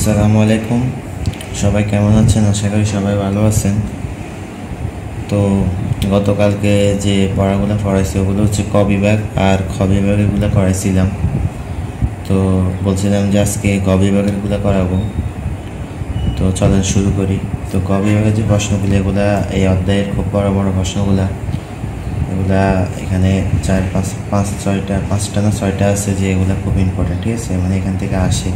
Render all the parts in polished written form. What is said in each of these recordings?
আসসালামু আলাইকুম, সবাই কেমন আছেন? আশা করি সবাই ভালো আছেন। তো গতকালকে যে পড়াগুলো পড়াইছি ওগুলো হচ্ছে ক বিভাগ আর খ বিভাগেরগুলো করাইছিলাম। তো বলছিলাম যে আজকে গ বিভাগেরগুলো করাবো। তো চলেন শুরু করি। তো ক বিভাগের যে প্রশ্নগুলো, এগুলা এই অধ্যায়ের খুব বড় বড় প্রশ্নগুলা, এগুলা এখানে পাঁচটা না ছয়টা আছে যে এগুলা খুব ইম্পর্টেন্ট, ঠিক আছে? মানে এখান থেকে আসে।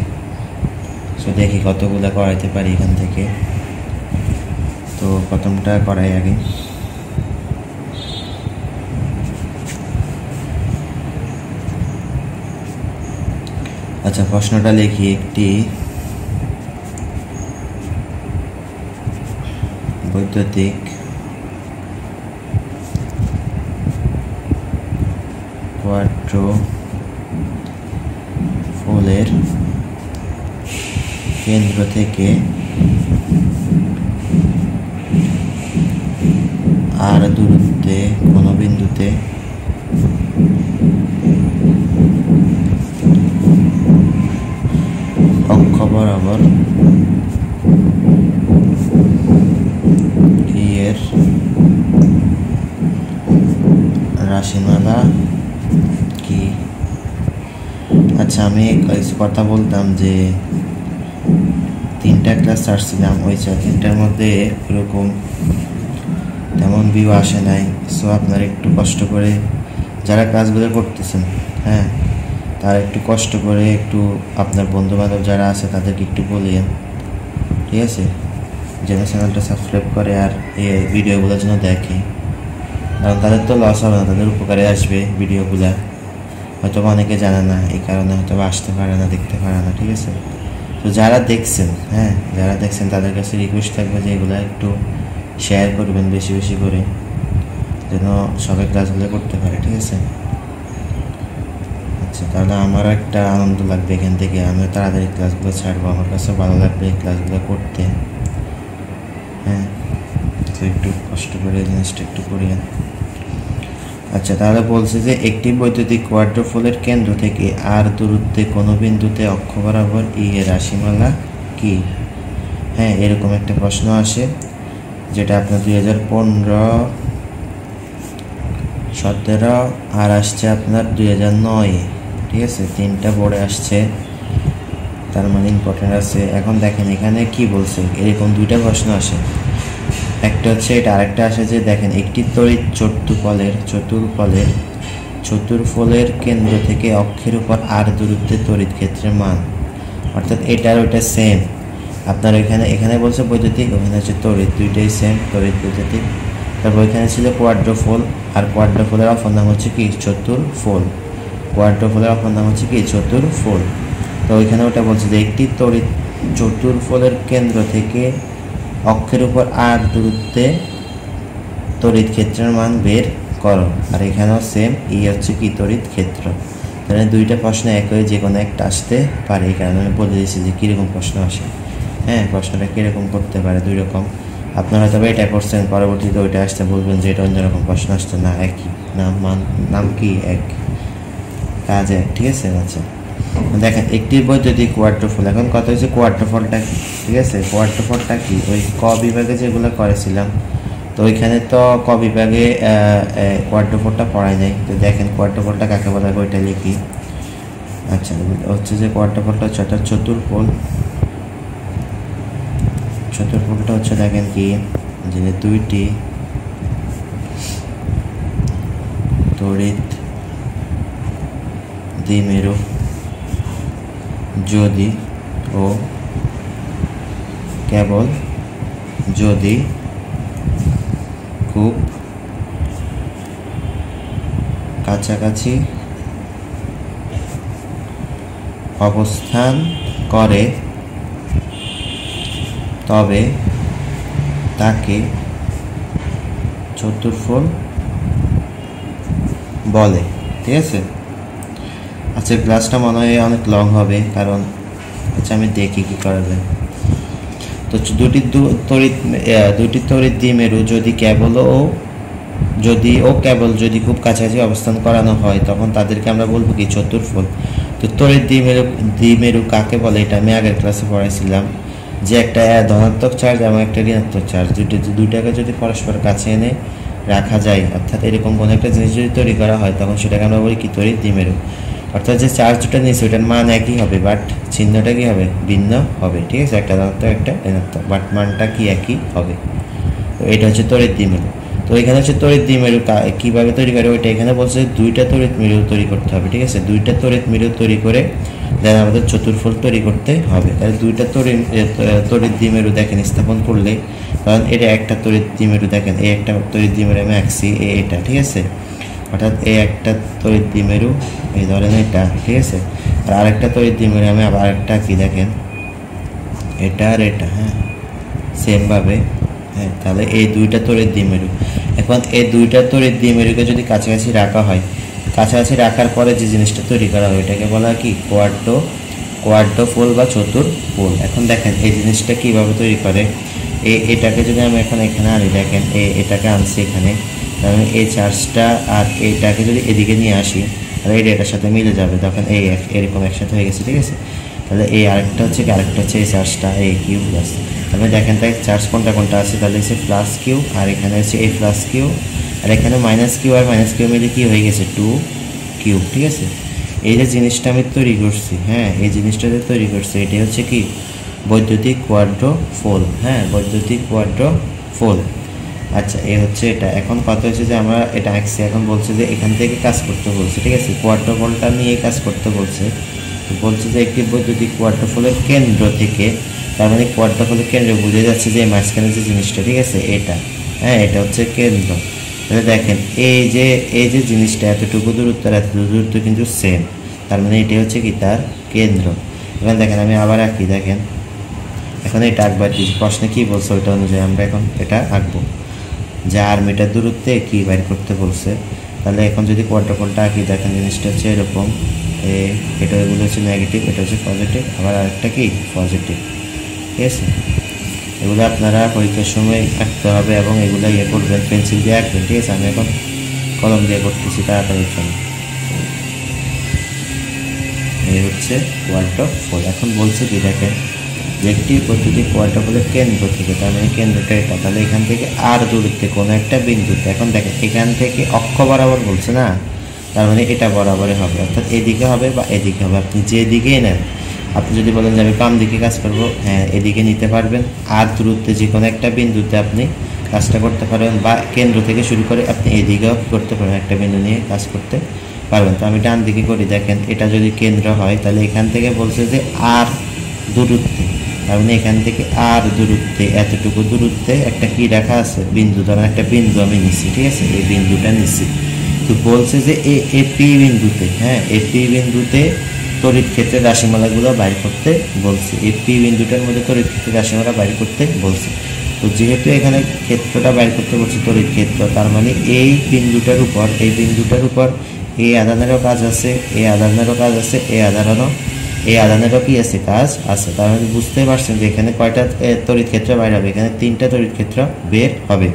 সো দেখি কতগুলো করাইতে পারি এখান থেকে। তো প্রথমটা করাই আগে। আচ্ছা, প্রশ্নটা লিখি। একটি বৈদ্যুতিক কোয়াড্রোফোলের কেন্দ্র থেকে আর দূরত্বে কোনো বিন্দুতে অক্ষ বরাবর এর রাশিমালা কি? আচ্ছা, আমি কিছু কথা বলতাম যে 3টা ক্লাস ছাড়ছিলাম, ওই 3টার মধ্যে এরকম তেমন ভিউ আসে নাই। সো আপনারা একটু কষ্ট করে যারা ক্লাসগুলো করতেছেন, হ্যাঁ, তারা একটু কষ্ট করে একটু আপনার বন্ধুবান্ধব যারা আছে তাদেরকে একটু বলিয়েন, ঠিক আছে? যেন চ্যানেলটা সাবস্ক্রাইব করে আর এই ভিডিওগুলো যেন দেখে, কারণ তাদের তো লস হবে না, তাদের উপকারে আসবে ভিডিওগুলা। হয়তো অনেকে জানে না, এই কারণে হয়তো আসতে পারে না, দেখতে পারে না, ঠিক আছে? তো যারা দেখছেন, হ্যাঁ, যারা দেখছেন তাদের কাছে রিকোয়েস্ট থাকবে যে এগুলো একটু শেয়ার করবেন বেশি বেশি করে, যেন সবাই ক্লাসগুলো করতে পারে, ঠিক আছে? আচ্ছা, তাহলে আমার একটা আনন্দ লাগবে এখান থেকে, আমিও তাড়াতাড়ি ক্লাসগুলো ছাড়বো, আমার কাছে ভালো লাগবে এই ক্লাসগুলো করতে। হ্যাঁ, তো একটু কষ্ট করে জিনিসটা একটু করিয়ে। আচ্ছা, তাহলে বলছে যে একটি বৈদ্যুতিক কোয়াড্রোফোলের কেন্দ্র থেকে আর দূরত্বে কোনো বিন্দুতে অক্ষ বরাবর এর রাশিমালা কি? হ্যাঁ, এরকম একটা প্রশ্ন আসে, যেটা আপনার 2015, 2017 আর আসছে আপনার 2009, ঠিক আছে? 3টা বোর্ডে আসছে, তার মানে ইম্পর্টেন্ট আছে। এখন দেখেন এখানে কি বলছে, এরকম 2টা প্রশ্ন আসে। একটা হচ্ছে এটা, আরেকটা আসে যে দেখেন একটি তড়িৎ চতুর্ফলের কেন্দ্র থেকে অক্ষের উপর আর দূরত্বে তড়িৎ ক্ষেত্রের মান, অর্থাৎ এটার ওইটা সেম। আপনার এখানে বলছে বৈদ্যুতিক, ওখানে হচ্ছে তড়িৎ, দুইটাই সেম, তড়িৎ বৈদ্যুতিক। তারপর ওইখানে ছিল কোয়াড্রোফোল, আর কোয়াড্রোফোলের অপর নাম হচ্ছে কি? চতুর্ফোল। কোয়াড্রোফোলের অপর নাম হচ্ছে কি? চতুর্ফোল। তো ওইখানে ওটা বলছে যে একটি তড়িৎ চতুর্ফোলের কেন্দ্র থেকে অক্ষের উপর আর দূরত্বে তড়িৎ ক্ষেত্রের মান বের করো। আর এখানেও সেম, এই হচ্ছে কি? তড়িৎ ক্ষেত্র। তাহলে 2টা প্রশ্ন একই, যে কোনো একটা আসতে পারে, এই কারণে আমি বলে দিয়েছি যে কীরকম প্রশ্ন আসে। হ্যাঁ, প্রশ্নটা কীরকম করতে পারে 2 রকম। আপনারা তবে এটা করছেন, পরবর্তীতে ওইটা আসতে বলবেন যে এটা অন্যরকম প্রশ্ন আসছে না, একই নাম কি? এক, কাজ এক, ঠিক আছে? আচ্ছা, দেখেন একটি বৈদ্যুতিক কোয়াড্রোফোল। এখন কথা হচ্ছে কোয়াড্রোফোলটা কি, ঠিক আছে? কোয়াড্রোফোলটা কি? ওই ক বিভাগে যেগুলো করেছিলাম, তো ওইখানে তো ক বিভাগে কোয়াড্রোফোলটা পড়াই নাই। তো দেখেন কোয়াড্রোফোলটা কাকে বলা হয় ওইটা লিখি। আচ্ছা, হচ্ছে যে কোয়াড্রোফোলটা হচ্ছে একটা চতুর্ফোলটা হচ্ছে দেখেন কি, যে 2টি তড়িৎ দ্বিমেরু যদি ও কেবল যদি খুব কাছাকাছি অবস্থান করে তবে তাকে চতুর্ফোল বলে, ঠিক আছে? আচ্ছা, ক্লাসটা মনে হয় অনেক লং হবে, কারণ আচ্ছা আমি দেখি কি করা যায়। তো দুটি তড়িৎ দ্বিমেরু যদি কেবল যদি খুব কাছাকাছি অবস্থান করানো হয়, তখন তাদেরকে আমরা বলবো কি? চতুর্ফল। তো তড়িৎ দ্বিমেরু কাকে বলে এটা আমি আগের ক্লাসে পড়াইছিলাম, যে একটা ধনাত্মক চার্জ এবং একটা ঋণাত্মক চার্জ দুইটাকে যদি পরস্পর কাছে এনে রাখা যায়, অর্থাৎ এরকম কোনো একটা জিনিস যদি তৈরি করা হয়, তখন সেটাকে আমরা বলি কি তড়িৎ দ্বিমেরু। অর্থাৎ যে চার্জ দুটো নিয়েছে ওইটার মান একই হবে, বাট চিহ্নটা কি হবে, ভিন্ন হবে। ঠিক আছে, একটা ধনাত্মক একটা ঋণাত্মক, বাট মানটা কি একই হবে। তো এটা হচ্ছে তড়িৎ দ্বিমেরু। তো এখানে হচ্ছে তড়িৎ দ্বিমেরু কীভাবে তৈরি করে ওইটা এখানে বলছে, দুইটা তড়িৎ মেরু তৈরি করতে হবে। ঠিক আছে, দুইটা তড়িৎ মেরু তৈরি করে দেন আমাদের চতুর্ফল তৈরি করতে হবে। তাহলে দুইটা তড়িৎ দ্বিমেরু দেখেন স্থাপন করলে, কারণ এটা একটা তড়িৎ দ্বিমেরু দেখেন, এই একটা তড়িৎ দ্বিমেরু আমি আঁকছি এটা। ঠিক আছে, অর্থাৎ এই একটা তড়িৎ দ্বিমেরু এই ধরেন এটা। ঠিক আছে, আর আরেকটা তড়িৎ দ্বিমেরু আমি আবার আরেকটা আঁকি দেখেন, এটা আর এটা। হ্যাঁ, সেমভাবে। হ্যাঁ, তাহলে এই দুইটা তড়িৎ দ্বিমেরু। এখন এই দুইটা তড়িৎ দ্বিমেরুকে যদি কাছাকাছি রাখা হয়, কাছাকাছি রাখার পরে যে জিনিসটা তৈরি করা হয় এটাকে বলা হয় কি কোয়াড্রোপোল বা চতুর্পোল। এখন দেখেন এই জিনিসটা কীভাবে তৈরি করে, এটাকে যদি আমি এখন এখানে আনি, দেখেন এটাকে আনছি এখানে, তাহলে এই চার্জটা আর এইটাকে যদি এদিকে নিয়ে আসি, তাহলে এই এটার সাথে মিলে যাবে, তখন এরকম একসাথে হয়ে গেছে। ঠিক আছে, তাহলে এই আরেকটা হচ্ছে এই চার্জটা এই কিউ প্লাস, তাহলে দেখেন তাই চার্জ কোনটা আছে, তাহলে হচ্ছে প্লাস কিউ, আর এখানে হচ্ছে এই প্লাস কিউ, আর এখানে minus Q R minus Q মিলে কি হয়ে গেছে 2 কিউ। ঠিক আছে, এই যে জিনিসটা আমি তৈরি করছি, হ্যাঁ, এই জিনিসটা যে তৈরি করছি এটাই হচ্ছে কি বৈদ্যুতিক কোয়াড্রোপোল। হ্যাঁ, বৈদ্যুতিক কোয়াড্রোপোল। আচ্ছা, এই হচ্ছে এটা। এখন কথা হচ্ছে যে আমরা এটা আঁকছি, এখন বলছে যে এখান থেকে কাজ করতে বলছে। ঠিক আছে, কোয়াড্রোপোলটা নিয়ে কাজ করতে বলছে। বলছে যে একটি বৈদ্যুতিক কোয়াড্রোপোলের কেন্দ্র থেকে, তার মানে কোয়াড্রোপোলের কেন্দ্র বুঝে যাচ্ছে যে মাঝখানে যে জিনিসটা, ঠিক আছে, এটা। হ্যাঁ, এটা হচ্ছে কেন্দ্র। তাহলে দেখেন এই যে জিনিসটা এতটুকু দূরত্ব আর এতটুকু দূরত্ব কিন্তু সেম, তার মানে এটাই হচ্ছে কি তার কেন্দ্র। এখন দেখেন আমি আবার আঁকি, দেখেন এখন এটা আঁকবার প্রশ্নে কী বলছে ওইটা অনুযায়ী আমরা এখন এটা আঁকবো, যে আর মিটার দূরত্বে কী বাইর করতে বলছে। তাহলে এখন যদি কোয়াড্রোপোলটা আঁকি, দেখেন জিনিসটা হচ্ছে এরকম, এটা এগুলো হচ্ছে নেগেটিভ, এটা হচ্ছে পজিটিভ, আবার আরেকটা কি পজিটিভ। ঠিক আছে, এগুলো আপনারা পরীক্ষার সময় আঁকতে হবে এবং এগুলো করবেন, পেন্সিল দিয়ে আঁকবেন। ঠিক আছে, আমি এখন কলম দিয়ে করতেছি তাড়াতাড়ির জন্য। এই হচ্ছে কোয়াড্রোপোল। এখন বলছে কি দেখেন, যে একটি বৈদ্যুতিক কোয়াড্রোপোলের কেন্দ্র থেকে, তার মানে কেন্দ্রটা এটা, তাহলে এখান থেকে আর দূরত্বে কোনো একটা বিন্দুতে, এখন দেখেন এখান থেকে অক্ষ বরাবর বলছে না, তার মানে এটা বরাবরই হবে, অর্থাৎ এদিকে হবে বা এদিকে হবে, আপনি যে দিকেই নেন। আপনি যদি বলেন যে আমি বাম দিকে কাজ করবো, হ্যাঁ এদিকে নিতে পারবেন। আর দূরত্বে যে কোনো একটা বিন্দুতে আপনি কাজটা করতে পারবেন, বা কেন্দ্র থেকে শুরু করে আপনি এদিকেও করতে পারবেন, একটা বিন্দু নিয়ে কাজ করতে পারবেন। তো আমি ডান দিকে করি, দেখেন এটা যদি কেন্দ্র হয়, তাহলে এখান থেকে বলছে যে আর দূরত্বে, তার মানে এখান থেকে আর দূরত্বে, এতটুকু দূরত্বে একটা কি রাখা আছে, বিন্দু। ধরেন একটা বিন্দু আমি নিচ্ছি, ঠিক আছে, এই বিন্দুটা নিচ্ছি। তো বলছে যে এপি বিন্দুতে, হ্যাঁ এপি বিন্দুতে তড়িৎ ক্ষেত্রের রাশিমালাগুলো বাইর করতে বলছে। এপি বিন্দুটার মধ্যে তড়িৎ ক্ষেত্রের রাশিমালা বাইর করতে বলছে। তো যেহেতু এখানে ক্ষেত্রটা বাইর করতে বলছে তড়িৎ ক্ষেত্র, তার মানে এই বিন্দুটার উপর এই আধানেরও কাজ আছে, এই আধানেরও কাজ আছে, এই আধানেরও কি আছে, কাজ আছে। তার মানে বুঝতে পারছেন যে এখানে কয়টা তড়িৎ ক্ষেত্র বাইর হবে, এখানে 3টা তড়িৎ ক্ষেত্র বের হবে।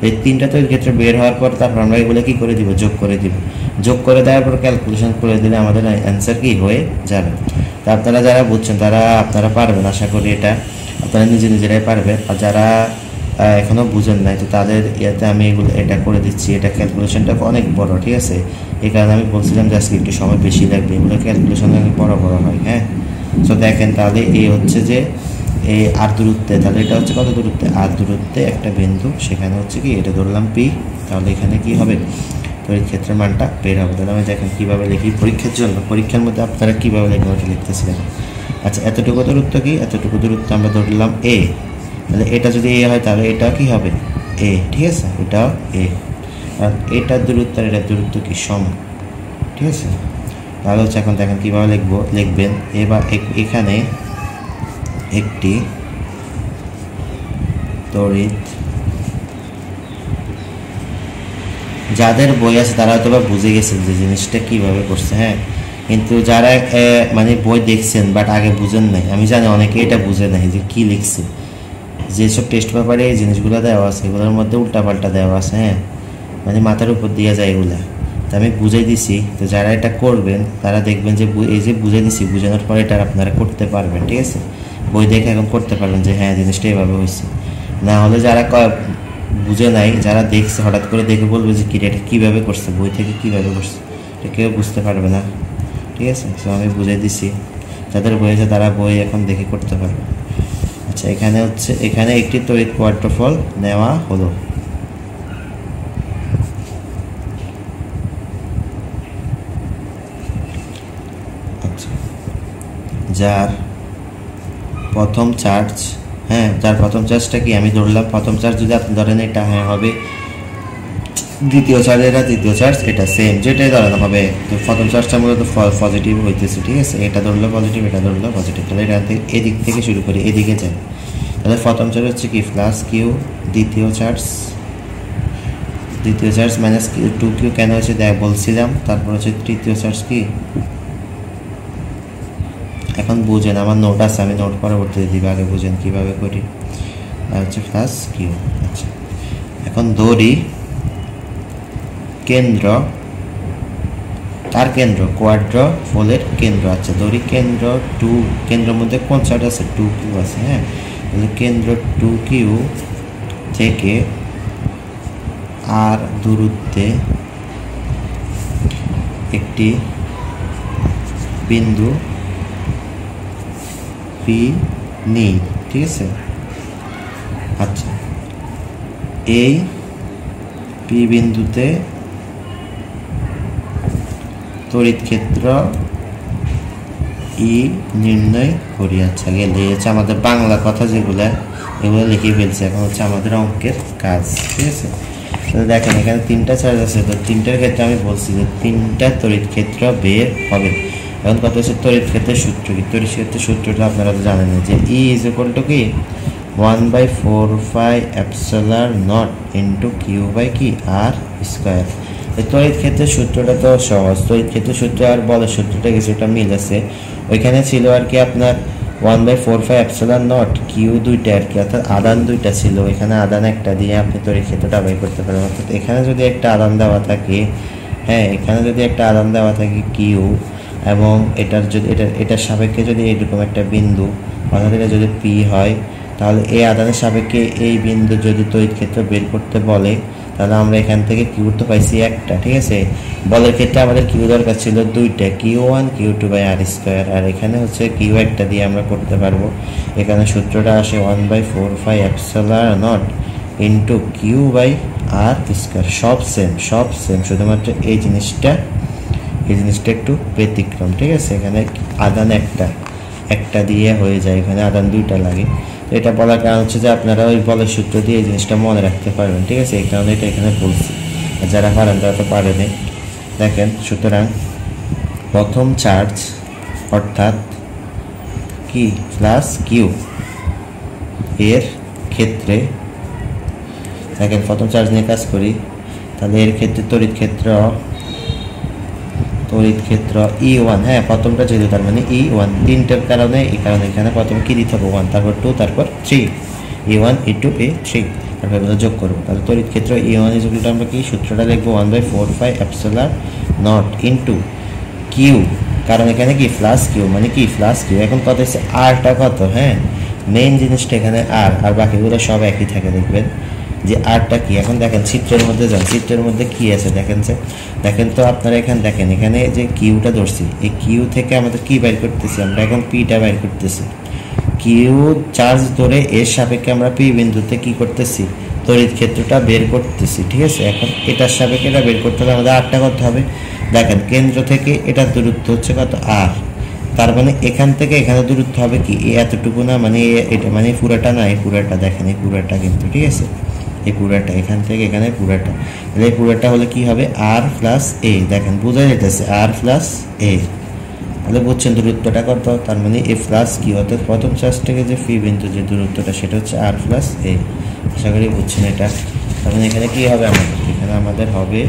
এই 3টা তড়িৎ ক্ষেত্র বের হওয়ার পর তারপর আমরা এগুলো কি করে দিব, যোগ করে দিব। যোগ করে দেওয়ার পর ক্যালকুলেশন করে দিলে আমাদের অ্যান্সার কি হয়ে যাবে। তা আপনারা যারা বুঝছেন আপনারা পারবেন, আশা করি এটা আপনারা নিজেরাই পারবেন। আর যারা এখনও বুঝেন নাই, তো তাদের ইয়াতে আমি এটা করে দিচ্ছি। এটা ক্যালকুলেশনটা অনেক বড়, ঠিক আছে, এই কারণে আমি বলছিলাম যে আজকে একটু সময় বেশি লাগবে, এগুলো ক্যালকুলেশন অনেক বড় হয়। হ্যাঁ, তো দেখেন তাহলে এই হচ্ছে যে এই আর দূরত্বে, তাহলে এটা হচ্ছে কত দূরত্বে, আর দূরত্বে একটা বিন্দু, সেখানে হচ্ছে কি এটা ধরলাম পি, তাহলে এখানে কি হবে, তড়িৎ ক্ষেত্রের মানটা বের হবে। তাহলে আমি দেখেন কীভাবে লিখি পরীক্ষার জন্য, পরীক্ষার মধ্যে আপনারা কীভাবে লিখবেন ওটা লিখতেছিলেন। আচ্ছা, এতটুকু দূরত্ব কি, এতটুকু দূরত্ব আমরা ধরলাম এ, তাহলে এটা যদি এ হয় তাহলে এটাও কি হবে এ, ঠিক আছে, এটাও এ, আর এটার দূরত্ব আর এটার দূরত্ব কি সমান, ঠিক আছে। তাহলে হচ্ছে এখন দেখেন কীভাবে লিখবেন। এবার এখানে একটি তড়িৎ, যাদের বই আছে তারা হয়তো বা বুঝে গেছেন যে জিনিসটা কীভাবে করছে। হ্যাঁ, কিন্তু যারা মানে বই দেখছেন বাট আগে বুঝেন নাই, আমি জানি অনেকে এটা বুঝে নাই যে কী লিখছে। যেসব টেস্ট পেপারে এই জিনিসগুলো দেওয়া আছে এগুলোর মধ্যে উল্টাপাল্টা দেওয়া আছে। হ্যাঁ, মানে মাথার উপর দিয়ে যায় এগুলা। তো আমি বুঝাই দিছি, তো যারা এটা করবেন তারা দেখবেন যে এই যে বুঝাই দিছি, বুঝানোর পরে এটা আপনারা করতে পারবেন। ঠিক আছে, বই দেখে এখন করতে পারবেন যে হ্যাঁ জিনিসটা এভাবে হয়েছে। না হলে যারা বুঝে নাই, যারা দেখছে হঠাৎ করে দেখে বলবে যে এটা কীভাবে করছে, বই থেকে কীভাবে করছে, এটা কেউ বুঝতে পারবে না। ঠিক আছে, তো আমি বুঝাই দিছি, যাদের বই আছে তারা বই এখন দেখে করতে পারবে। আচ্ছা, এখানে একটি তড়িৎ কোয়াড্রোফল নেওয়া হলো। আচ্ছা, যার প্রথম চার্জটা কি আমি ধরলাম, প্রথম চার্জ যদি আপনি ধরেন এটা হবে দ্বিতীয় চার্জ, এটা তৃতীয় চার্জ, এটা সেম যেটাই ধরানো হবে, তো প্রথম চার্জটা মূলত পজিটিভ হইতেছে। ঠিক আছে, এটা ধরলো পজিটিভ, এটা ধরলো পজিটিভ, তাহলে এটা এদিক থেকে শুরু করি, এদিকে যাই। তাহলে প্রথম চার্জ হচ্ছে কি প্লাস কিউ, দ্বিতীয় চার্জ মাইনাস কিউ, 2q কেন হচ্ছে বলছিলাম। তারপর হচ্ছে তৃতীয় চার্জ কি, এখন বুঝেন, আমার নোট আছে, আমি নোট পরবর্তীতে দিব, আগে বুঝেন কীভাবে করি। আর হচ্ছে প্লাস কিউ। আচ্ছা, এখন ধরি কেন্দ্র, তার কেন্দ্র কোয়াড্রোফলের কেন্দ্র। আচ্ছা, ধরি কেন্দ্র কেন্দ্রের মধ্যে কোন চার্জ আছে, 2q আছে। হ্যাঁ, তাহলে কেন্দ্র 2q থেকে আর দূরত্বে একটি বিন্দু পি নেই। ঠিক আছে, আচ্ছা, এই পি বিন্দুতে তড়িৎ ক্ষেত্র ই নির্ণয় করি। আচ্ছা, গেলে হচ্ছে আমাদের বাংলা কথা যেগুলো, এগুলো লিখে ফেলছে, এখন হচ্ছে আমাদের অঙ্কের কাজ। ঠিক আছে, তাহলে দেখেন এখানে 3টা চার্জ আছে, তো 3টার ক্ষেত্রে আমি বলছি যে 3টা তড়িৎ ক্ষেত্র বের হবে। এখন কত হচ্ছে তড়িৎ ক্ষেত্রের সূত্র কি, তড়িৎ ক্ষেত্রের সূত্রটা আপনারা তো জানেন যে ই ইজ ইকুয়াল টু কি 1/4πε0 ইন্টু কিউ বাই কি আর স্কোয়ার। তড়িৎ ক্ষেত্রের সূত্রটা তো সহজ, তড়িৎ ক্ষেত্রের সূত্র আর বলের সূত্রটা কিছুটা মিল আছে। ওইখানে ছিল আর কি আপনার 1/4πε0 কিউ দুইটা আর কি, অর্থাৎ আদান দুইটা ছিল, এখানে আদান একটা দিয়ে আপনি তড়িৎ ক্ষেত্রটা বের করতে পারেন। অর্থাৎ এখানে যদি একটা আদান দেওয়া থাকে, হ্যাঁ এখানে যদি একটা আদান দেওয়া থাকে কিউ, এবং এটার সাপেক্ষে যদি এরকম একটা বিন্দু, অর্থাৎ এটা যদি পি হয়, তাহলে এই আদানের সাপেক্ষে এই বিন্দু যদি তড়িৎ ক্ষেত্র বের করতে বলে, তাহলে আমরা এখান থেকে কিউ তো পাইছি একটা। ঠিক আছে, বলের ক্ষেত্রে আমাদের কিউ দরকার ছিল দুইটা, Q1 Q2 by R square, আর এখানে হচ্ছে কিউ একটা দিয়ে আমরা করতে পারবো। এখানে সূত্রটা আসে 1/4πε0 into Q by R square, সব সেম, শুধুমাত্র এই জিনিসটা একটু ব্যতিক্রম। ঠিক আছে, এখানে আদান একটা দিয়ে হয়ে যায়, এখানে আদান দুইটা লাগে। তো এটা বলার কারণ হচ্ছে যে আপনারা ওই বলের সূত্র দিয়ে এই জিনিসটা মনে রাখতে পারবেন। ঠিক আছে, এই কারণে এটা এখানে বলছি, আর যারা পারেন তারা তো পারেনি। দেখেন, সুতরাং প্রথম চার্জ অর্থাৎ কি প্লাস কিউ এর ক্ষেত্রে, দেখেন প্রথম চার্জ নিয়ে কাজ করি, তাহলে এর ক্ষেত্রে তড়িৎ ক্ষেত্র E1, হ্যাঁ প্রথমটা যেহেতু তার মানে E1, 3টার কারণে এই কারণে এখানে প্রথমে কি দিতে হবে 1, তারপর 2, তারপর 3, E1 E2 E3, তারপর আমরা যোগ করবো। তাহলে তড়িৎ ক্ষেত্র E1 ইকুয়াল টু আমরা কি সূত্রটা লিখবো 1/4πε0 ইন্টু কিউ, কারণ এখানে কি প্লাস কিউ, মানে কি প্লাস কিউ। এখন কত হচ্ছে আরটা কত, হ্যাঁ মেইন জিনিসটা এখানে আর বাকিগুলো সব একই থাকে। দেখবেন যে আরটা কি, এখন দেখেন চিত্রের মধ্যে যান, চিত্রের মধ্যে কি আছে দেখেন তো আপনারা এখানে যে কিউটা ধরছি, এই কিউ থেকে আমাদের কি বাইর করতেছি, আমরা এখন পিটা বাইর করতেছি। কিউ চার্জ ধরে এর সাপেক্ষে আমরা পি বিন্দুতে কি করতেছি, তড়িৎ ক্ষেত্রটা বের করতেছি। ঠিক আছে, এখন এটার সাপেক্ষে এটা বের করতে হলে আমাদের আরটা করতে হবে। দেখেন কেন্দ্র থেকে এটার দূরত্ব হচ্ছে কত আর, তার মানে এখান থেকে এখানে দূরত্ব হবে কি এতটুকু না, মানে এটা মানে পুরাটা না, এই পুরাটা দেখেন, এই পুরাটা কিন্তু, ঠিক আছে এই পুরাটা এখান থেকে এখানে পুরাটা, তাহলে এই পুরাটা হলে কি হবে আর প্লাস এ। দেখেন বোঝা যেতেছে আর প্লাস এ, তাহলে বুঝছেন দূরত্বটা কত, তার মানে এ প্লাস কি, অর্থাৎ প্রথম চার্জ থেকে যে ফি বিন্দু যে দূরত্বটা সেটা হচ্ছে আর প্লাস এ। আশা করি বুঝছেন এটা। তার মানে এখানে কি হবে আমাদের হবে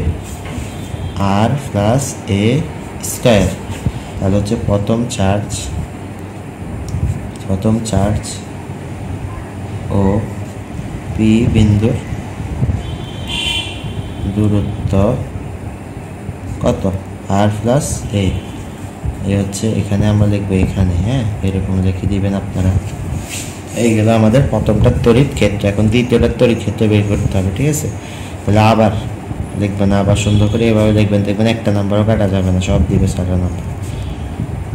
আর প্লাস এ স্কয়ার, তাহলে হচ্ছে প্রথম চার্জ ও পি বিন্দুর দূরত্ব কত আর প্লাস এ, এই হচ্ছে এখানে আমরা লিখবো এখানে, হ্যাঁ এরকম লিখে দিবেন আপনারা। এইগুলো আমাদের প্রথমটার তড়িৎ ক্ষেত্র। এখন দ্বিতীয়টার তড়িৎ ক্ষেত্র বের করতে হবে, ঠিক আছে? তাহলে আবার লিখবেন, আবার সুন্দর করে এভাবে লিখবেন, দেখবেন একটা নাম্বারও কাটা যাবে না, সব দিবে সারা নাম্বার।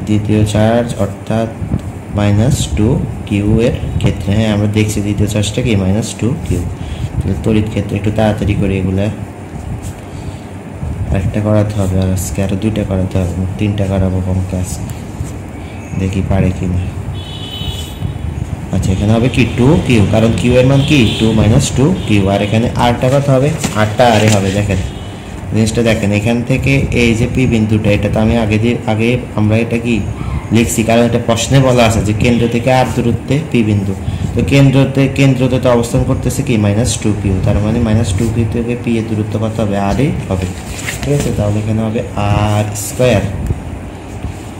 দ্বিতীয় চার্জ অর্থাৎ -2 কিউ এর ক্ষেত্রে, হ্যাঁ আমরা দেখছি দ্বিতীয় চার্জটা কি -2 কিউ। তাহলে তড়িৎ ক্ষেত্র একটু তাড়াতাড়ি করে এগুলা আরেকটা করাতে হবে, আর আজকে আরও 2টা করাতে হবে, 3টা করাবো কমকে আজকে, দেখি পারে কি না। আচ্ছা এখানে হবে কি 2 কিউ, কারণ কিউ এর মান কি 2 - 2 কিউ, আর এখানে আরটা কত হবে, আরটা আরে হবে। দেখেন জিনিসটা দেখেন, এখান থেকে এই যে পি বিন্দুটা, এটা তো আমি আগে আমরা এটা কি লিখছি, কারণ এটা প্রশ্নে বলা আছে যে কেন্দ্র থেকে আর দূরত্বে পি বিন্দু। তো কেন্দ্রতে তো অবস্থান করতেছে কি -2 কিউ, তার মানে -2 কিউ থেকে পি এর দূরত্ব কত হবে, আরই হবে, ঠিক আছে? তাহলে এখানে হবে আর স্কোয়ার,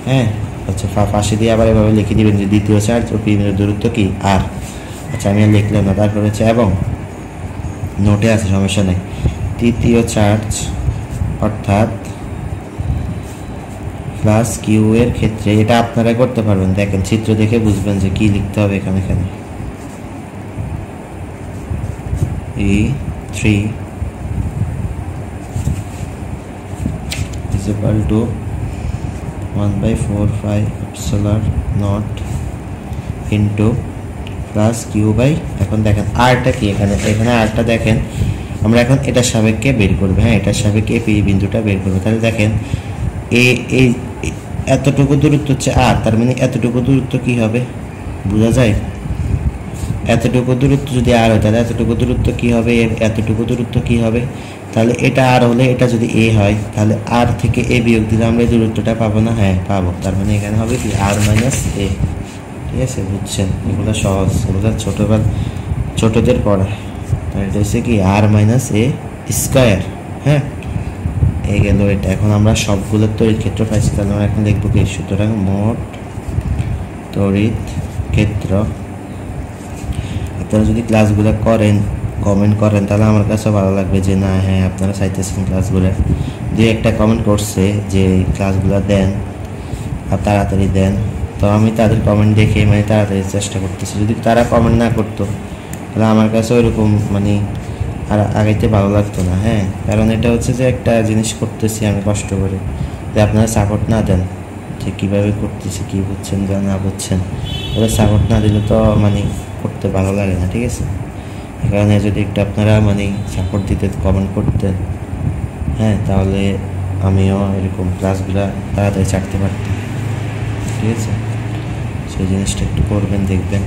হ্যাঁ আচ্ছা পাশে দিয়ে আবার এভাবে লিখে দিবেন যে দ্বিতীয় চার্জ ও পি বিন্দুর দূরত্ব কি আর। আচ্ছা আমি আর লিখলাম না, তারপর হচ্ছে এবং নোটে আছে সমস্যা নেই, তৃতীয় চার্জ অর্থাৎ প্লাস কিউ এর ক্ষেত্রে, এটা আপনারা করতে পারবেন, দেখেন চিত্র দেখে বুঝবেন যে কি লিখতে হবে এখানে। E3 is equal to 1/4πε0 into plus Q by, এখন দেখেন আরটা কি, এখানে আরটা দেখেন আমরা এখন এটার সাপেক্ষে বের করবো, হ্যাঁ এটার সাপেক্ষে পি বিন্দুটা বের করবো। তাহলে দেখেন এই এতটুকু দূরত্ব হচ্ছে আর, তার মানে এতটুকু দূরত্ব কি হবে বোঝা যায়, এতটুকু দূরত্ব যদি আর হয় তাহলে এতটুকু দূরত্ব কি হবে, এতটুকু দূরত্ব কি হবে, তাহলে এটা আর হলে এটা যদি এ হয় তাহলে আর থেকে এ বিয়োগ দিলে আমরা এই দূরত্বটা পাবো না, হ্যাঁ পাবো, তার মানে এখানে হবে কি আর মাইনাস এ, ঠিক আছে? বুঝছেন, এগুলো সহজ, এগুলো ছোটদের পড়া। তাহলে এটা হচ্ছে কি আর মাইনাস এ স্কোয়ার, হ্যাঁ এই গেল এটা। এখন আমরা সবগুলোর তড়িৎ ক্ষেত্র পাইছি, তাহলে আমরা এখন লিখবো কি, সুতরাং মোট তড়িৎ ক্ষেত্র। আপনারা যদি ক্লাসগুলো করেন, কমেন্ট করেন, তাহলে আমার কাছে ভালো লাগবে যে না হ্যাঁ আপনারা চাইতেছেন ক্লাসগুলো। যে একটা কমেন্ট করছে যে ক্লাসগুলো দেন আর তাড়াতাড়ি দেন, তো আমি তাদের কমেন্ট দেখে মানে তাড়াতাড়ি চেষ্টা করতেছি। যদি তারা কমেন্ট না করতো তাহলে আমার কাছে ওইরকম মানে আর আগাইতে ভালো লাগতো না, হ্যাঁ কারণ এটা হচ্ছে যে একটা জিনিস করতেছি আমি কষ্ট করে, যে আপনারা সাপোর্ট না দেন যে কীভাবে করতেছি, কী বুঝছেন বা না বুঝছেন, ওরা সাপোর্ট না দিলে তো মানে করতে ভালো লাগে না, ঠিক আছে? এই কারণে যদি একটু আপনারা মানে সাপোর্ট দিতে, কমেন্ট করতেন, হ্যাঁ তাহলে আমিও এরকম ক্লাসগুলো তাড়াতাড়ি ছাড়তে পারতাম, ঠিক আছে? সেই জিনিসটা একটু করবেন, দেখবেন।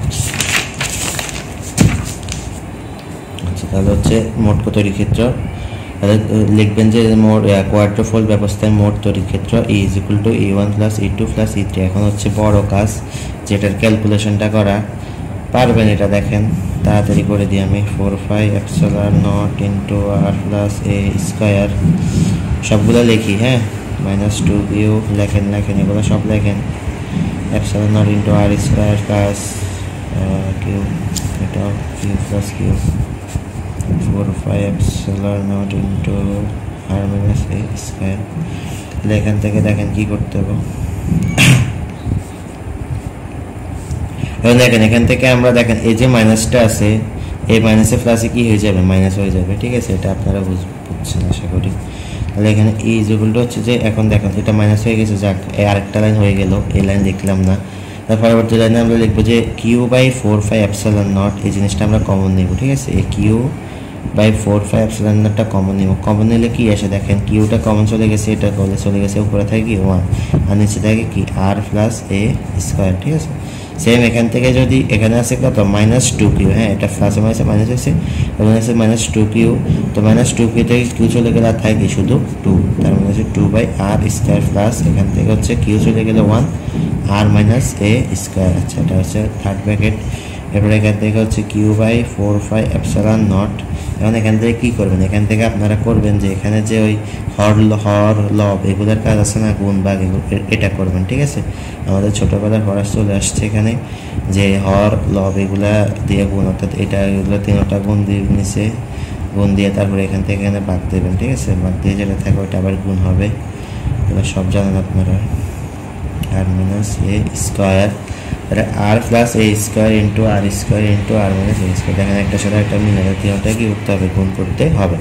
আচ্ছা তাহলে হচ্ছে মোট তড়িৎ ক্ষেত্র, তাহলে লিখবেন যে মোট কোয়াড্রোফোল ব্যবস্থায় মোট তড়িৎ ক্ষেত্র E = E1 + E2 + E3। এখন হচ্ছে বড় কাজ, যেটার ক্যালকুলেশনটা করা পারবেন, এটা দেখেন তাড়াতাড়ি করে দিই আমি। 4πε0 ইন্টু আর প্লাস এ স্কোয়ার, সবগুলো লিখি, হ্যাঁ -2 কিউ লেখেন এগুলো সব লেখেন, ε0 ইন্টু আর স্কোয়ার প্লাস কিউ, এটা কিউ প্লাস কিউ 4πε0 ইন্টু আর মাইনাস এ স্কোয়ার। তাহলে এখান থেকে দেখেন কি করতে হবে, দেখেন এখান থেকে আমরা দেখেন এই যে মাইনাসটা আছে, এই মাইনাসে প্লাসে কি হয়ে যাবে, মাইনাস হয়ে যাবে, ঠিক আছে? এটা আপনারা বুঝছেন আশা করি। তাহলে এখানে এই যেগুলো হচ্ছে যে এখন দেখেন এটা মাইনাস হয়ে গেছে, যাক এই আরেকটা লাইন হয়ে গেল, এই লাইন দেখলাম না। তার পরবর্তী লাইনে আমরা লিখবো যে Q/4πε0, এই জিনিসটা আমরা কমন নিব, ঠিক আছে? এই Q/4πε0টা কমন নিব, কমন নিলে কি আসে দেখেন, কিউটা কমন চলে গেছে, এটা চলে গেছে, উপরে থাকে কি 1 আর নিচে থাকে কি আর প্লাস এ স্কোয়ার, ঠিক আছে? সেম এখান থেকে যদি এখানে আছে কত -2 কিউ, হ্যাঁ এটা প্লাসে মাইনাসে মাইনাস হয়েছে, এখানে আছে -2 কিউ, তো -2 কিউ থেকে কিউ চলে গেলে আর থাকে শুধু 2, তার মানে হচ্ছে 2/r² প্লাস এখান থেকে হচ্ছে কিউ চলে গেলে 1 আর মাইনাস এ স্কোয়ার। আচ্ছা এটা হচ্ছে থার্ড ব্র্যাকেট। এরপরে এখান থেকে হচ্ছে Q/4πε0। এখন এখান থেকে কী করবেন, এখান থেকে আপনারা করবেন যে এখানে যে ওই হর লব এগুলোর কাজ আছে না, গুণ ভাগ, এটা করবেন, ঠিক আছে? আমাদের ছোটোবেলার পড়া চলে আসছে এখানে যে হর লব এগুলা দিয়ে গুণ, অর্থাৎ এগুলো তিনটা গুণ দিয়ে নিচে গুণ দিয়ে তারপরে এখান থেকে এখানে ভাগ দেবেন, ঠিক আছে? ভাগ দিয়ে যেটা থাকে ওইটা আবার গুণ হবে। এবার সব জানেন আপনারা, আর মাইনাস এ স্কোয়ার আর প্লাস এ স্কোয়ার ইন্টু আর স্কোয়ার ইন্টু আর মাইনাস এ স্কোয়ার। দেখেন একটা সাথে একটা মিলে যাচ্ছে, ওটা কি করতে হবে, গুণ করতে হবে।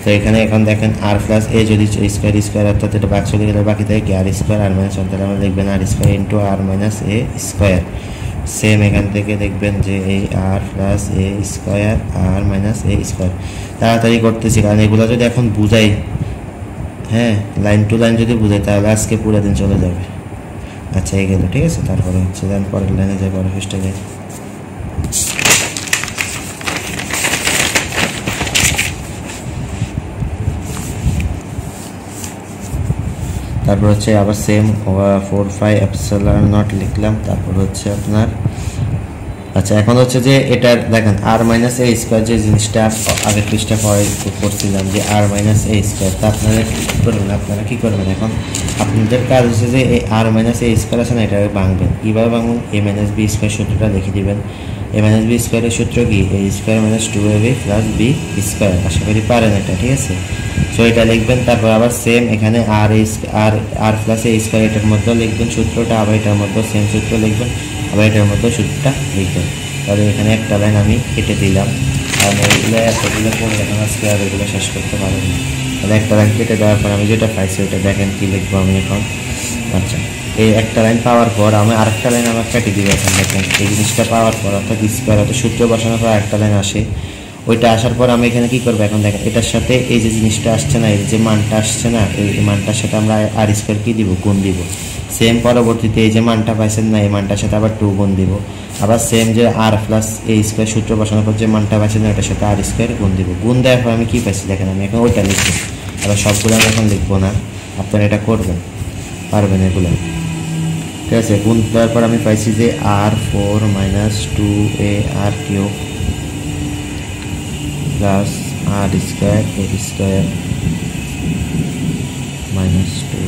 তো এখানে এখন দেখেন আর প্লাস এ যদি স্কোয়ার স্কোয়ার অর্থাৎ এটা বাক্স চলে গেলে বাকি থাকে কি আর স্কোয়ার আর মাইনাস ওয়ান, তাহলে আমরা দেখবেন আর স্কোয়ার ইন্টু আর মাইনাস এ স্কোয়ার। সেম এখান থেকে দেখবেন যে এই আর প্লাস এ স্কোয়ার আর মাইনাস এ স্কোয়ার। তাড়াতাড়ি করতেছি কারণ এগুলো যদি এখন বুঝাই, হ্যাঁ লাইন টু লাইন যদি বুঝাই তাহলে আজকে পুরো দিন চলে যাবে। আচ্ছা এই গেল, ঠিক আছে। তারপরে হচ্ছে দেন পরের লাইনে যাই, পরের পৃষ্ঠা যাই। তারপর হচ্ছে আবার সেম 4 5 এপসিলন নট লিখলাম। তারপর হচ্ছে আপনার আচ্ছা এখন হচ্ছে যে এটার দেখেন আর মাইনাস এ স্কোয়ার যে জিনিসটা আগের পৃষ্ঠা পরে করছিলাম যে আর মাইনাস এ স্কোয়ার, তা আপনারা কী করবেন, আপনারা কী করবেন এখন আপনাদের কাজ হচ্ছে যে এই আর মাইনাস এ স্কোয়ার আছে না, এটাকে ভাঙবেন। কীভাবে ভাঙবেন, এ মাইনাস বি স্কোয়ার সূত্রটা লিখে দিবেন। এ মাইনাস বি স্কোয়ারের সূত্র কি, A square minus 2ab plus B square. আশা করি পারেন এটা, ঠিক আছে। সো এটা লিখবেন। তারপর আবার সেম এখানে আর আর প্লাস এ স্কোয়ার এটার মধ্যেও লিখবেন সূত্রটা, আবার এটার মধ্যেও সেম সূত্র লিখবেন, আবার এটার মধ্যেও সূত্রটা লিখবেন। তাহলে এখানে একটা লাইন আমি কেটে দিলাম, আর এগুলো এতগুলো পড়ে এখন আজকে আর এগুলো শেষ করতে পারবেন না। তাহলে একটা লাইন কেটে দেওয়ার পর আমি যেটা পাইছি ওটা দেখেন কী লিখবো আমি এখন। আচ্ছা এই একটা লাইন পাওয়ার পর আমি আরেকটা লাইন আমার কেটে দিব। এখন দেখেন এই জিনিসটা পাওয়ার পর অর্থাৎ স্কোয়ার অর্থাৎ সূত্র বসানোর পর একটা লাইন আসে, ওইটা আসার পর আমি এখানে কী করবো, এখন দেখেন এটার সাথে এই যে জিনিসটা আসছে না, এই যে মানটা আসছে না, এই মানটার সাথে আমরা আর স্কোয়ার কী দিব, গুণ দিব। সেম পরবর্তীতে এই যে মানটা পাইছেন না, এই মানটার সাথে আবার 2 গুণ দিব। আবার সেম যে আর প্লাস এ স্কোয়ার সূত্র বসানোর পর যে মানটা পাইছেন না ওটার সাথে আর স্কোয়ার গুণ দিব। গুণ দেওয়ার পর আমি কী পাইছি দেখেন, আমি এখন ওইটা লিখবো। আবার সবগুলো আমি এখন লিখবো না, আপনারা এটা করবেন, পারবেন এগুলো, ঠিক আছে। গুণ দেওয়ার পর আমি পাইছি যে আর 4 মাইনাস 2a আর কিউব প্লাস আর স্কোয়ার এ স্কোয়ার মাইনাস 2।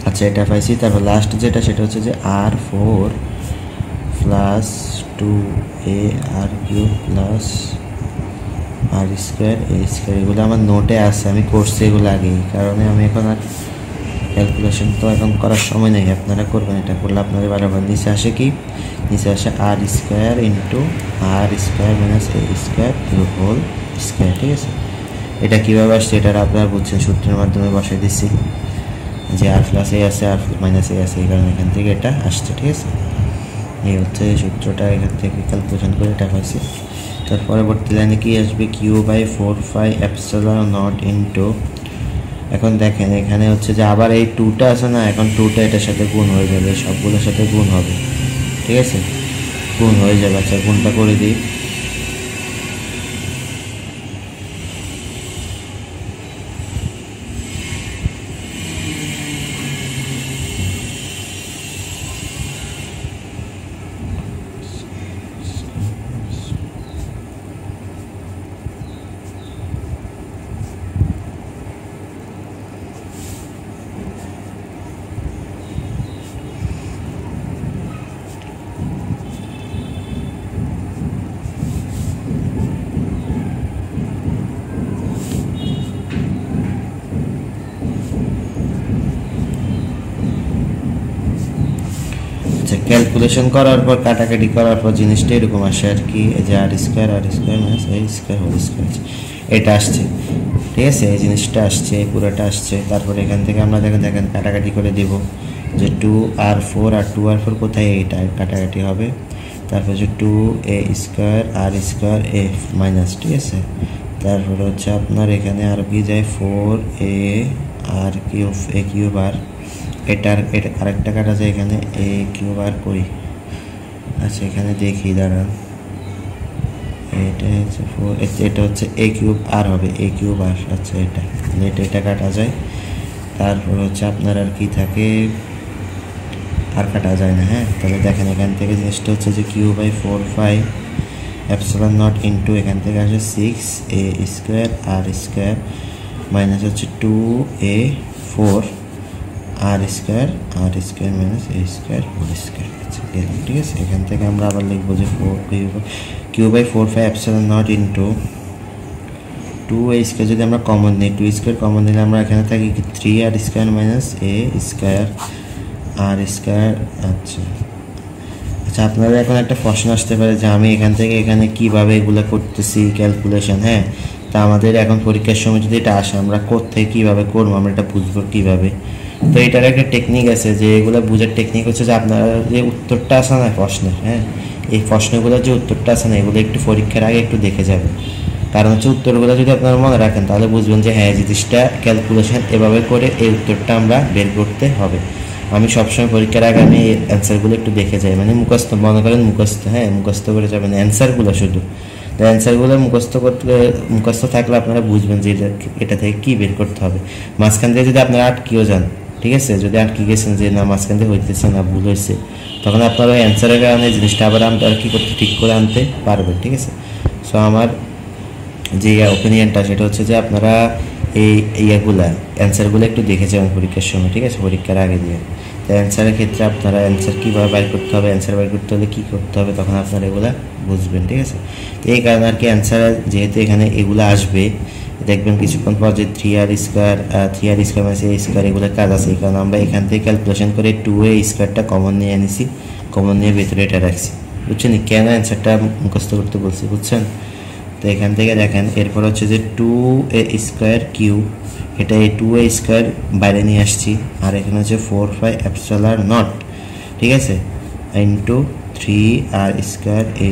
আচ্ছা এটা পাইছি। তারপর লাস্ট যেটা সেটা হচ্ছে যে আর 4 প্লাস 2a আর কিউব প্লাস আর স্কোয়ার এ স্কোয়ার। এগুলো আমার নোটে আছে, আমি করছি এগুলো আগেই, কারণে আমি এখন আর ক্যালকুলেশন তো এখন করার সময় নেই, আপনারা করবেন। এটা করলে আপনাদের বারবার নিচে আসে কি, নিচে আসে আর স্কোয়ার ইন্টু আর স্কোয়ার মাইনাস এ স্কোয়ার হোল স্কোয়ার, ঠিক আছে। এটা কীভাবে আসছে এটা আপনারা বুঝছেন, সূত্রের মাধ্যমে বসাই দিচ্ছি যে আর প্লাস এ আছে আর মাইনাস এ আছে, এই কারণে এখান থেকে এটা আসছে, ঠিক আছে। এই হচ্ছে সূত্রটা, এখান থেকে ক্যালকুলেশন করে এটা পাইছি। তার পরবর্তী লাইনে কি আসবে, q/4 5 এপসিলন নট ইন্টু, এখন দেখেন এখানে হচ্ছে যে আবার এই 2টা আছে না, এখন 2টা এটার সাথে গুণ হয়ে যাবে, সবগুলোর সাথে গুণ হবে, ঠিক আছে, গুণ হয়ে যাবে। আচ্ছা গুণটা করে দিই। ক্যালকুলেশন করার পর কাটাকাটি করার পর জিনিসটা এরকম আসে আর কি, যে আর স্কোয়ার মাইনাস এ স্কোয়ার হোল স্কোয়ার এটা আসছে, ঠিক আছে। এই জিনিসটা আসছে, পুরোটা আসছে। তারপরে এখান থেকে আমরা দেখেন কাটাকাটি করে দেব যে 2r4 আর 2r4 কোথায়, এইটা কাটাকাটি হবে। তারপর যে 2a স্কোয়ার আর স্কোয়ার এ মাইনাস, ঠিক আছে। তারপরে হচ্ছে আপনার এখানে আর কি যায় 4a আর কিউব এ কিউব আর এটা আরেকটা কাটা যায় এখানে এ কিউব আর করি। আচ্ছা এখানে দেখি দাঁড়ান, এটা হচ্ছে 4, এটা হচ্ছে এ কিউব আর হবে এ কিউব আর। আচ্ছা এটা কাটা যায়। তারপর হচ্ছে আপনার আর কি থাকে আর কাটা যায় না। হ্যাঁ, তাহলে দেখেন এখান থেকে জিনিসটা হচ্ছে যে q/4 এপসিলন নট ইন্টু এখান থেকে আসে 6a² r² মাইনাস হচ্ছে 2a4 r² minus a² whole square. আচ্ছা ঠিক আছে, এখান থেকে আমরা আবার লিখবো যে q/4 epsilon not into 2a² যদি আমরা কমন নিই, 2² কমন নিলে আমরা এখানে থাকি 3r² মাইনাস a² r²। আচ্ছা আচ্ছা, আপনারা এখন একটা প্রশ্ন আসতে পারে যে আমি এখান থেকে এখানে কিভাবে এগুলো করতেছি ক্যালকুলেশন। হ্যাঁ, তা আমাদের এখন পরীক্ষার সময় যদি এটা আসে আমরা কোত্থেকে কীভাবে করবো, আমরা এটা বুঝবো কীভাবে। তো এটার একটা টেকনিক আছে, যে এগুলো বুঝার টেকনিক হচ্ছে যে আপনারা যে উত্তরটা আসে না প্রশ্নের, হ্যাঁ এই প্রশ্নগুলোর যে উত্তরটা আসে না এগুলো একটু পরীক্ষার আগে একটু দেখে যাবেন। কারণ হচ্ছে উত্তরগুলো যদি আপনারা মনে রাখেন তাহলে বুঝবেন যে হ্যাঁ জিনিসটা ক্যালকুলেশন এভাবে করে এই উত্তরটা আমরা বের করতে হবে। আমি সবসময় পরীক্ষার আগে আমি অ্যান্সারগুলো একটু দেখে যাই, মানে মুখস্থ মনে করেন মুখস্থ, হ্যাঁ মুখস্থ করে যাবেন অ্যান্সারগুলো শুধু। তো অ্যান্সারগুলো মুখস্থ থাকলে আপনারা বুঝবেন যে এটা থেকে কী বের করতে হবে। মাঝখান থেকে যদি আপনারা আটকিও যান, ঠিক আছে, যদি আটকে গেছেন যে না মাঝখান থেকে হইতেছে না ভুল হয়েছে, তখন আপনারা ওই অ্যান্সারের কারণে জিনিসটা আবার কী করতে ঠিক করে আনতে পারবেন। ঠিক আছে, সো আমার যে ওপিনিয়নটা সেটা হচ্ছে যে আপনারা এই অ্যান্সারগুলো একটু দেখে যাবেন পরীক্ষার সময়। ঠিক আছে, পরীক্ষার আগে দিয়ে। তো অ্যান্সারের ক্ষেত্রে আপনারা অ্যান্সার কীভাবে বাইর করতে হবে, অ্যান্সার বাইর করতে হলে কী করতে হবে, তখন আপনারা এগুলো বুঝবেন। ঠিক আছে, তো এই কারণে আর কি অ্যান্সার যেহেতু এখানে এগুলো আসবে, দেখবেন কিছুক্ষণ পর যে 3r² মাইনাস a² এগুলো কাজ আছে, এই কারণে আমরা এখান থেকে ক্যালকুলেশন করে 2a² কমন নিয়ে এনেছি, কমন নিয়ে ভেতরে এটা রাখছি। বুঝছেন কেন অ্যান্সারটা মুখস্থ করতে বলছি, বুঝছেন? তো এখান থেকে দেখেন এরপর হচ্ছে যে 2a² এটা এই 2a² বাইরে নিয়ে আসছি, আর এখানে হচ্ছে 4 এপসিলন নট, ঠিক আছে, into 3r² a²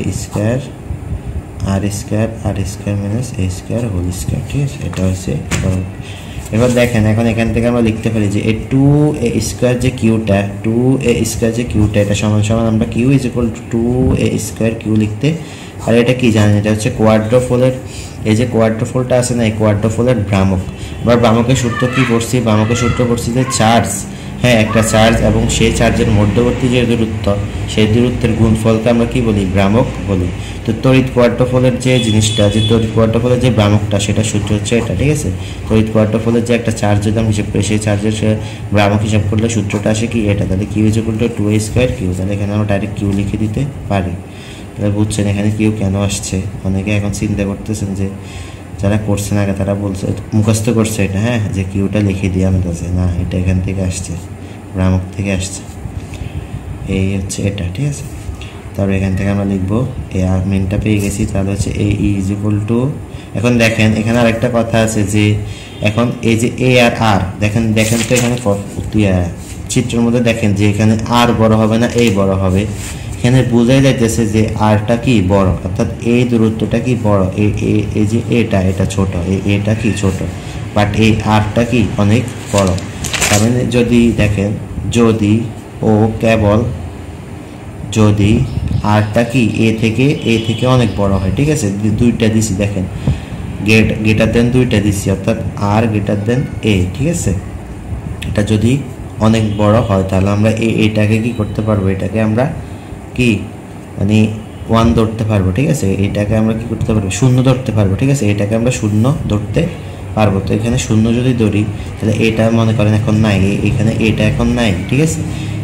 minus a² whole square. ঠিক আছে, এটা হচ্ছে। এবার দেখেন এখন এখান থেকে আমরা লিখতে পারি যে এই 2a² যে কিউটা এটা সমান সমান আমরা q = 2a² কিউ লিখতে। আর এটা কি জানেন, এটা হচ্ছে কোয়াড্রোফোলের, এই যে কোয়াড্রোফোলটা আছে না, এই কোয়াড্রোফোলের ভ্রামক। এবার ভ্রামকের সূত্র কি পড়ছি, ভ্রামকের সূত্র পড়ছি যে চার্জ, হ্যাঁ একটা চার্জ এবং সেই চার্জের মধ্যবর্তী যে দূরত্ব, সেই দূরত্বের গুণফলকে আমরা কি বলি, ভ্রামক বলি। তো তড়িৎ কোয়াড্রোফোলের যে জিনিসটা, যে তড়িৎ কোয়াড্রোফোলের যে ভ্রামকটা, সেটা সূত্র হচ্ছে এটা। ঠিক আছে, তড়িৎ কোয়াড্রোফোলের যে একটা চার্জ যদি আমরা হিসাব করি, সেই চার্জের ভ্রামক হিসাব করলে সূত্রটা আসে কি এটা, তাহলে q = 2a² কিউ। তাহলে এখানে আমরা ডাইরেক্ট কিউ লিখে দিতে পারি। তাহলে বুঝছেন এখানে কিউ কেন আসছে। অনেকে এখন চিন্তা করতেছেন যে যারা করছেন আগে তারা বলছে মুখস্থ করছে এটা, হ্যাঁ যে কিউটা লিখে দিয়ে আনতেছে, না এটা এখান থেকে আসছে, ভ্রামক থেকে আসছে, এই হচ্ছে এটা। ঠিক আছে, তারপরে এখান থেকে আমরা লিখবো এ আর মেনটা পেয়ে গেছি, তাহলে হচ্ছে a = এখন দেখেন এখানে আরেকটা কথা আছে যে এখন এই যে a আর r দেখেন তো এখানে চিত্রের মধ্যে দেখেন যে এখানে r বড় হবে না a বড় হবে। এখানে বোঝাই যাইতেছে যে আরটা কি বড়, অর্থাৎ এই দূরত্বটা কি বড়, এই যে এটা ছোট, এটা কি ছোট, বাট এই আরটা কি অনেক বড়। তার মানে যদি দেখেন যদি আরটা কি এ থেকে অনেক বড় হয়, ঠিক আছে, দুইটা দিছি দেখেন গ্রেটার দেন দুইটা দিছি, অর্থাৎ আর গ্রেটার দেন এ। ঠিক আছে, এটা যদি অনেক বড় হয় তাহলে আমরা এটাকে কি করতে পারবো, এটাকে আমরা কি মানে 1 ধরতে পারবো। ঠিক আছে, এটাকে আমরা কি করতে পারবো, 0 ধরতে পারবো। ঠিক আছে, এটাকে আমরা 0 ধরতে পারবো। তো এখানে 0 যদি ধরি তাহলে এটা মনে করেন এখন নাই, এখানে এটা এখন নাই। ঠিক আছে,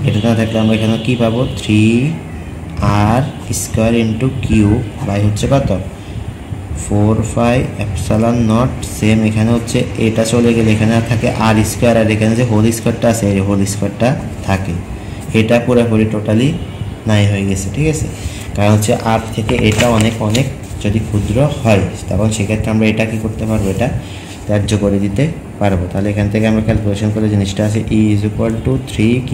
এটা না থাকলে আমরা এখানে কি পাবো, 3r² ইন্টু কিউ বাই হচ্ছে কত 4 এপসিলন নট। সেম এখানে হচ্ছে এটা চলে গেলে এখানে থাকে r², আর এখানে যে হোল স্কোয়ারটা আছে এই হোল স্কোয়ারটা থাকে, এটা পুরোপুরি টোটালি নাই হয়ে গেছে। ঠিক আছে, কারণ হচ্ছে আর থেকে এটা অনেক যদি ক্ষুদ্র হয় তখন সেক্ষেত্রে আমরা এটা কি করতে পারবো, এটা ত্যায্য করে দিতে পারবো। তাহলে এখান থেকে আমরা ক্যালকুলেশন করে জিনিসটা আছে e = 3q,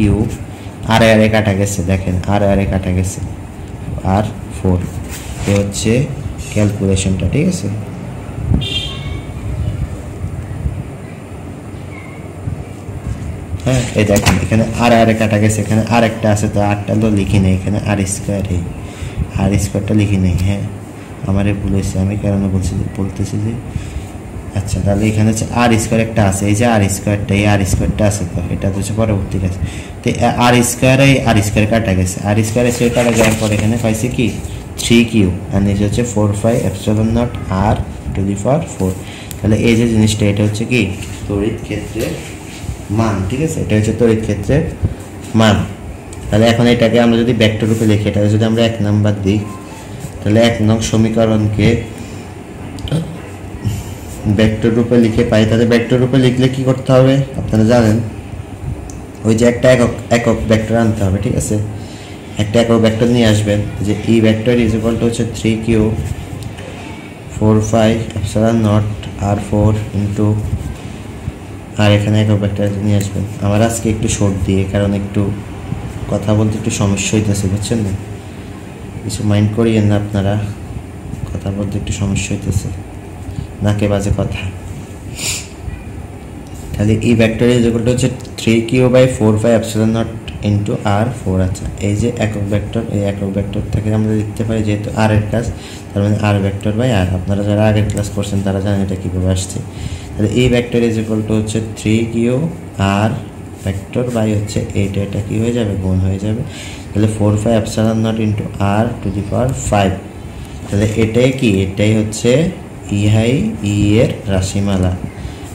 আর কাটা গেছে, দেখেন আর কাটা গেছে, আর 4, এ হচ্ছে ক্যালকুলেশনটা। ঠিক আছে, হ্যাঁ এই দেখেন এখানে আর কাটা গেছে, এখানে আর একটা আছে, তো আরটা তো লিখি নেই, এখানে r²টা লিখি নেই। হ্যাঁ আমার ভুল হয়েছে, আমি কারণে বলতেছি যে আচ্ছা, তাহলে এখানে হচ্ছে আর স্কোয়ার একটা আছে, এই যে আর স্কোয়ারটা, এই আর স্কোয়ারটা আছে, তো এটা হচ্ছে পরবর্তী কাছে। তো আর স্কোয়ার, এই আর স্কোয়ার কাটা গেছে, আর স্কোয়ার স্কোয়ার কাটা যাওয়ার পর এখানে পাইছে কি 3q, আর নিচে হচ্ছে 4πε0 r টু দি পাওয়ার 4। তাহলে এই যে জিনিসটা, এটা হচ্ছে কি তড়িৎ ক্ষেত্রের মান, ঠিক আছে, এটা হচ্ছে তড়িৎ ক্ষেত্রের মান। তাহলে এখন এটাকে আমরা যদি ভেক্টর রূপে লিখি, এটা যদি আমরা 1 নাম্বার দিই, তাহলে 1 নং সমীকরণকে ভেক্টর রূপে লিখে পাই। তাহলে ভেক্টর রূপে লিখলে কি করতে হবে আপনারা জানেন, ওই যে একটা একক ভেক্টর আনতে হবে, ঠিক আছে, একটা একক ভেক্টর নিয়ে আসবেন, যে E vector is equal to হচ্ছে 3q 4πε0 r4 ইন্টু, আর এখানে একক ভেক্টর নিয়ে আসবেন। আমার আজকে একটু শর্ট দিয়ে, কারণ একটু কথা বলতে একটু সমস্যা হইতেছে, বুঝছেন না, কিছু মাইন্ড করিয়েন না আপনারা, কথা বলতে একটু সমস্যা হইতেছে, নাকে বাজে কথা। তাহলে E vector is equal to হচ্ছে 3q/4πε0 ইন্টু r4। আচ্ছা, এই যে একক ভেক্টর, এই একক ভেক্টর থেকে আমরা লিখতে পারি, যেহেতু আর এর কাজ, তার মানে আর ভেক্টর বাই আর। আপনারা যারা আগের ক্লাস করছেন তারা জানেন এটা কীভাবে আসছে। তাহলে E vector is equal to হচ্ছে 3q r ভেক্টর বাই হচ্ছে এটা কী হয়ে যাবে, গুণ হয়ে যাবে। তাহলে 4πε0 ইন্টু r টু দি পাওয়ার 5। তাহলে এটাই কি, এটাই হচ্ছে ই এর রাশিমালা।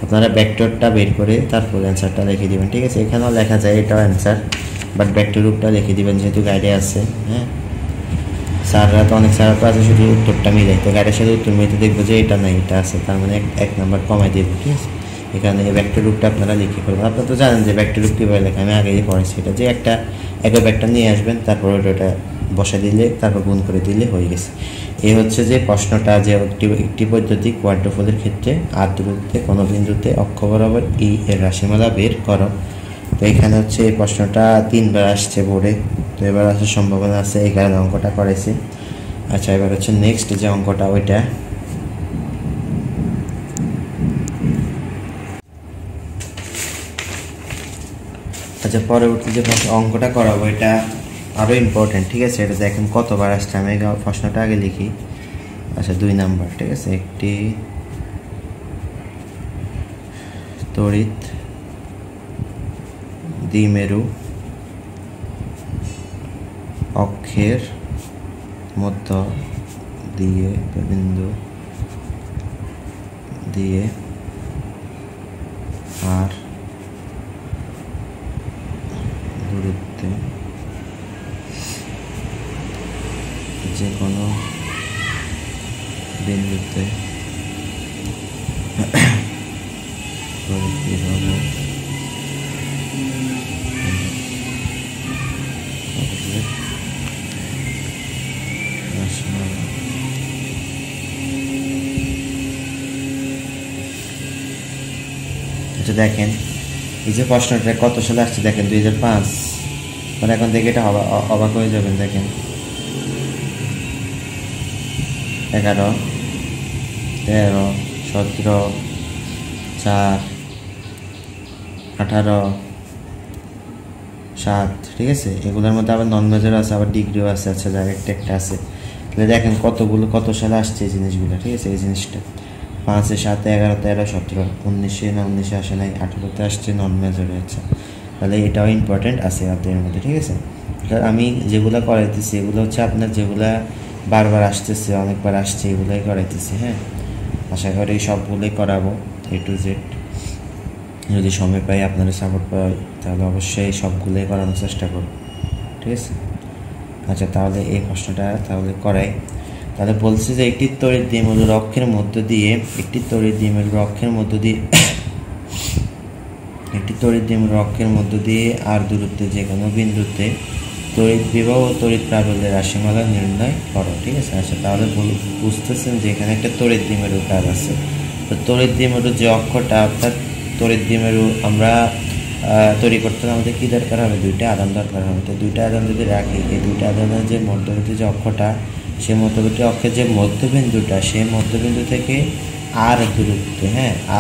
আপনারা ভেক্টরটা বের করে তারপর অ্যান্সারটা লিখে দিবেন, ঠিক আছে। এখানেও লেখা যায় এটাও অ্যান্সার, বাট ভেক্টর রূপটা লিখে দিবেন, যেহেতু গাইডে আছে। হ্যাঁ, স্যাররা তো অনেক স্যাররা তো আছে শুধু উত্তরটা মিলে, তো গাইডের সাথে উত্তর মিলতে দেখবো যে এটা নাই এটা আছে, তার মানে 1 নাম্বার কমাই দেবো, ঠিক আছে। এখানে এই ভেক্টর রূপটা আপনারা লিখে করবেন। আপনারা তো জানেন যে ভেক্টর রূপ কীভাবে লেখা, আমি আগেই পড়েছি এটা, যে একটা একক ভেক্টর নিয়ে আসবেন, তারপর ওটা বসা দিলে, তারপর গুণ করে দিলে হয়ে গেছে। এই হচ্ছে যে প্রশ্নটা, যে একটি বৈদ্যুতিক কোয়াড্রোপোলের ক্ষেত্রে আর দূরত্বে কোনো বিন্দুতে অক্ষ বরাবর ই এর রাশিমালা বের করো। তো এখানে হচ্ছে এই প্রশ্নটা 3বার আসছে বোর্ডে, তো এবার আসার সম্ভাবনা আছে, এই কারণে অঙ্কটা করেছি। আচ্ছা, এবার হচ্ছে নেক্সট যে অঙ্কটা, ওইটা আচ্ছা পরবর্তী যে অঙ্কটা করাবো এটা আরও ইম্পর্টেন্ট, ঠিক আছে। এটা দেখেন কতবার আসছে, আমি প্রশ্নটা আগে লিখি। আচ্ছা, 2 নাম্বার, ঠিক আছে। একটি তড়িৎ দ্বিমেরু অক্ষের মধ্য দিয়ে বিন্দু দিয়ে আর দূরত্বে যে কোনো বিন্দুতে তড়িৎ বিভব আচ্ছা, দেখেন এই যে প্রশ্নটা কত সালে আসছে দেখেন, 2005। মানে এখন দেখে এটা অবাক হয়ে যাবেন। দেখেন 11, 13, 17, 4, 18, 7, ঠিক আছে। এগুলোর মধ্যে আবার নন মেজর আছে, আবার ডিগ্রিও আছে। আচ্ছা, ডাইরেক্ট একটা আছে। তাহলে দেখেন কত সালে আসছে এই জিনিসগুলো, ঠিক আছে। এই জিনিসটা 5, 7, 11, 13, 17, 19 আসে নাই, 18তে আসছে নন মেজরে। আচ্ছা, তাহলে এটাও ইম্পর্টেন্ট আছে আপনাদের মধ্যে, ঠিক আছে। আমি যেগুলো করাইতেছি এগুলো হচ্ছে আপনার যেগুলা বারবার আসতেছে, অনেকবার আসছে, এগুলোই করাইতেছি। হ্যাঁ, আশা করি সবগুলোই করাবো A to Z। যদি সময় পাই, আপনাদের সাপোর্ট পাই, তাহলে অবশ্যই সবগুলোই করানোর চেষ্টা করব, ঠিক আছে। আচ্ছা, তাহলে এই প্রশ্নটা তাহলে করাই। তাহলে বলছি যে একটি তড়িৎ দ্বিমেরুর অক্ষের মধ্য দিয়ে আর দূরত্বে যে কোনো বিন্দুতে তড়িৎ বিভব ও তড়িৎ প্রাবল্যের রাশিমালা নির্ণয় করো, ঠিক আছে। আচ্ছা, তাহলে বুঝতেছেন যে এখানে একটা তড়িৎ দ্বিমেরুর কাজ আছে। তো তড়িৎ দ্বিমেরুর যে অক্ষটা, অর্থাৎ তড়িৎ দ্বিমেরু আমরা তৈরি করতে হলে আমাদের কী দরকার হবে, 2টা আধান দরকার হবে। তো 2টা আধান যদি রাখি, এই 2টা আধানের যে মধ্যবর্তী যে অক্ষটা, সেই মধ্যবর্তী অক্ষের যে মধ্যবিন্দুটা, সেই মধ্যবিন্দু থেকে আর দূরত্বে,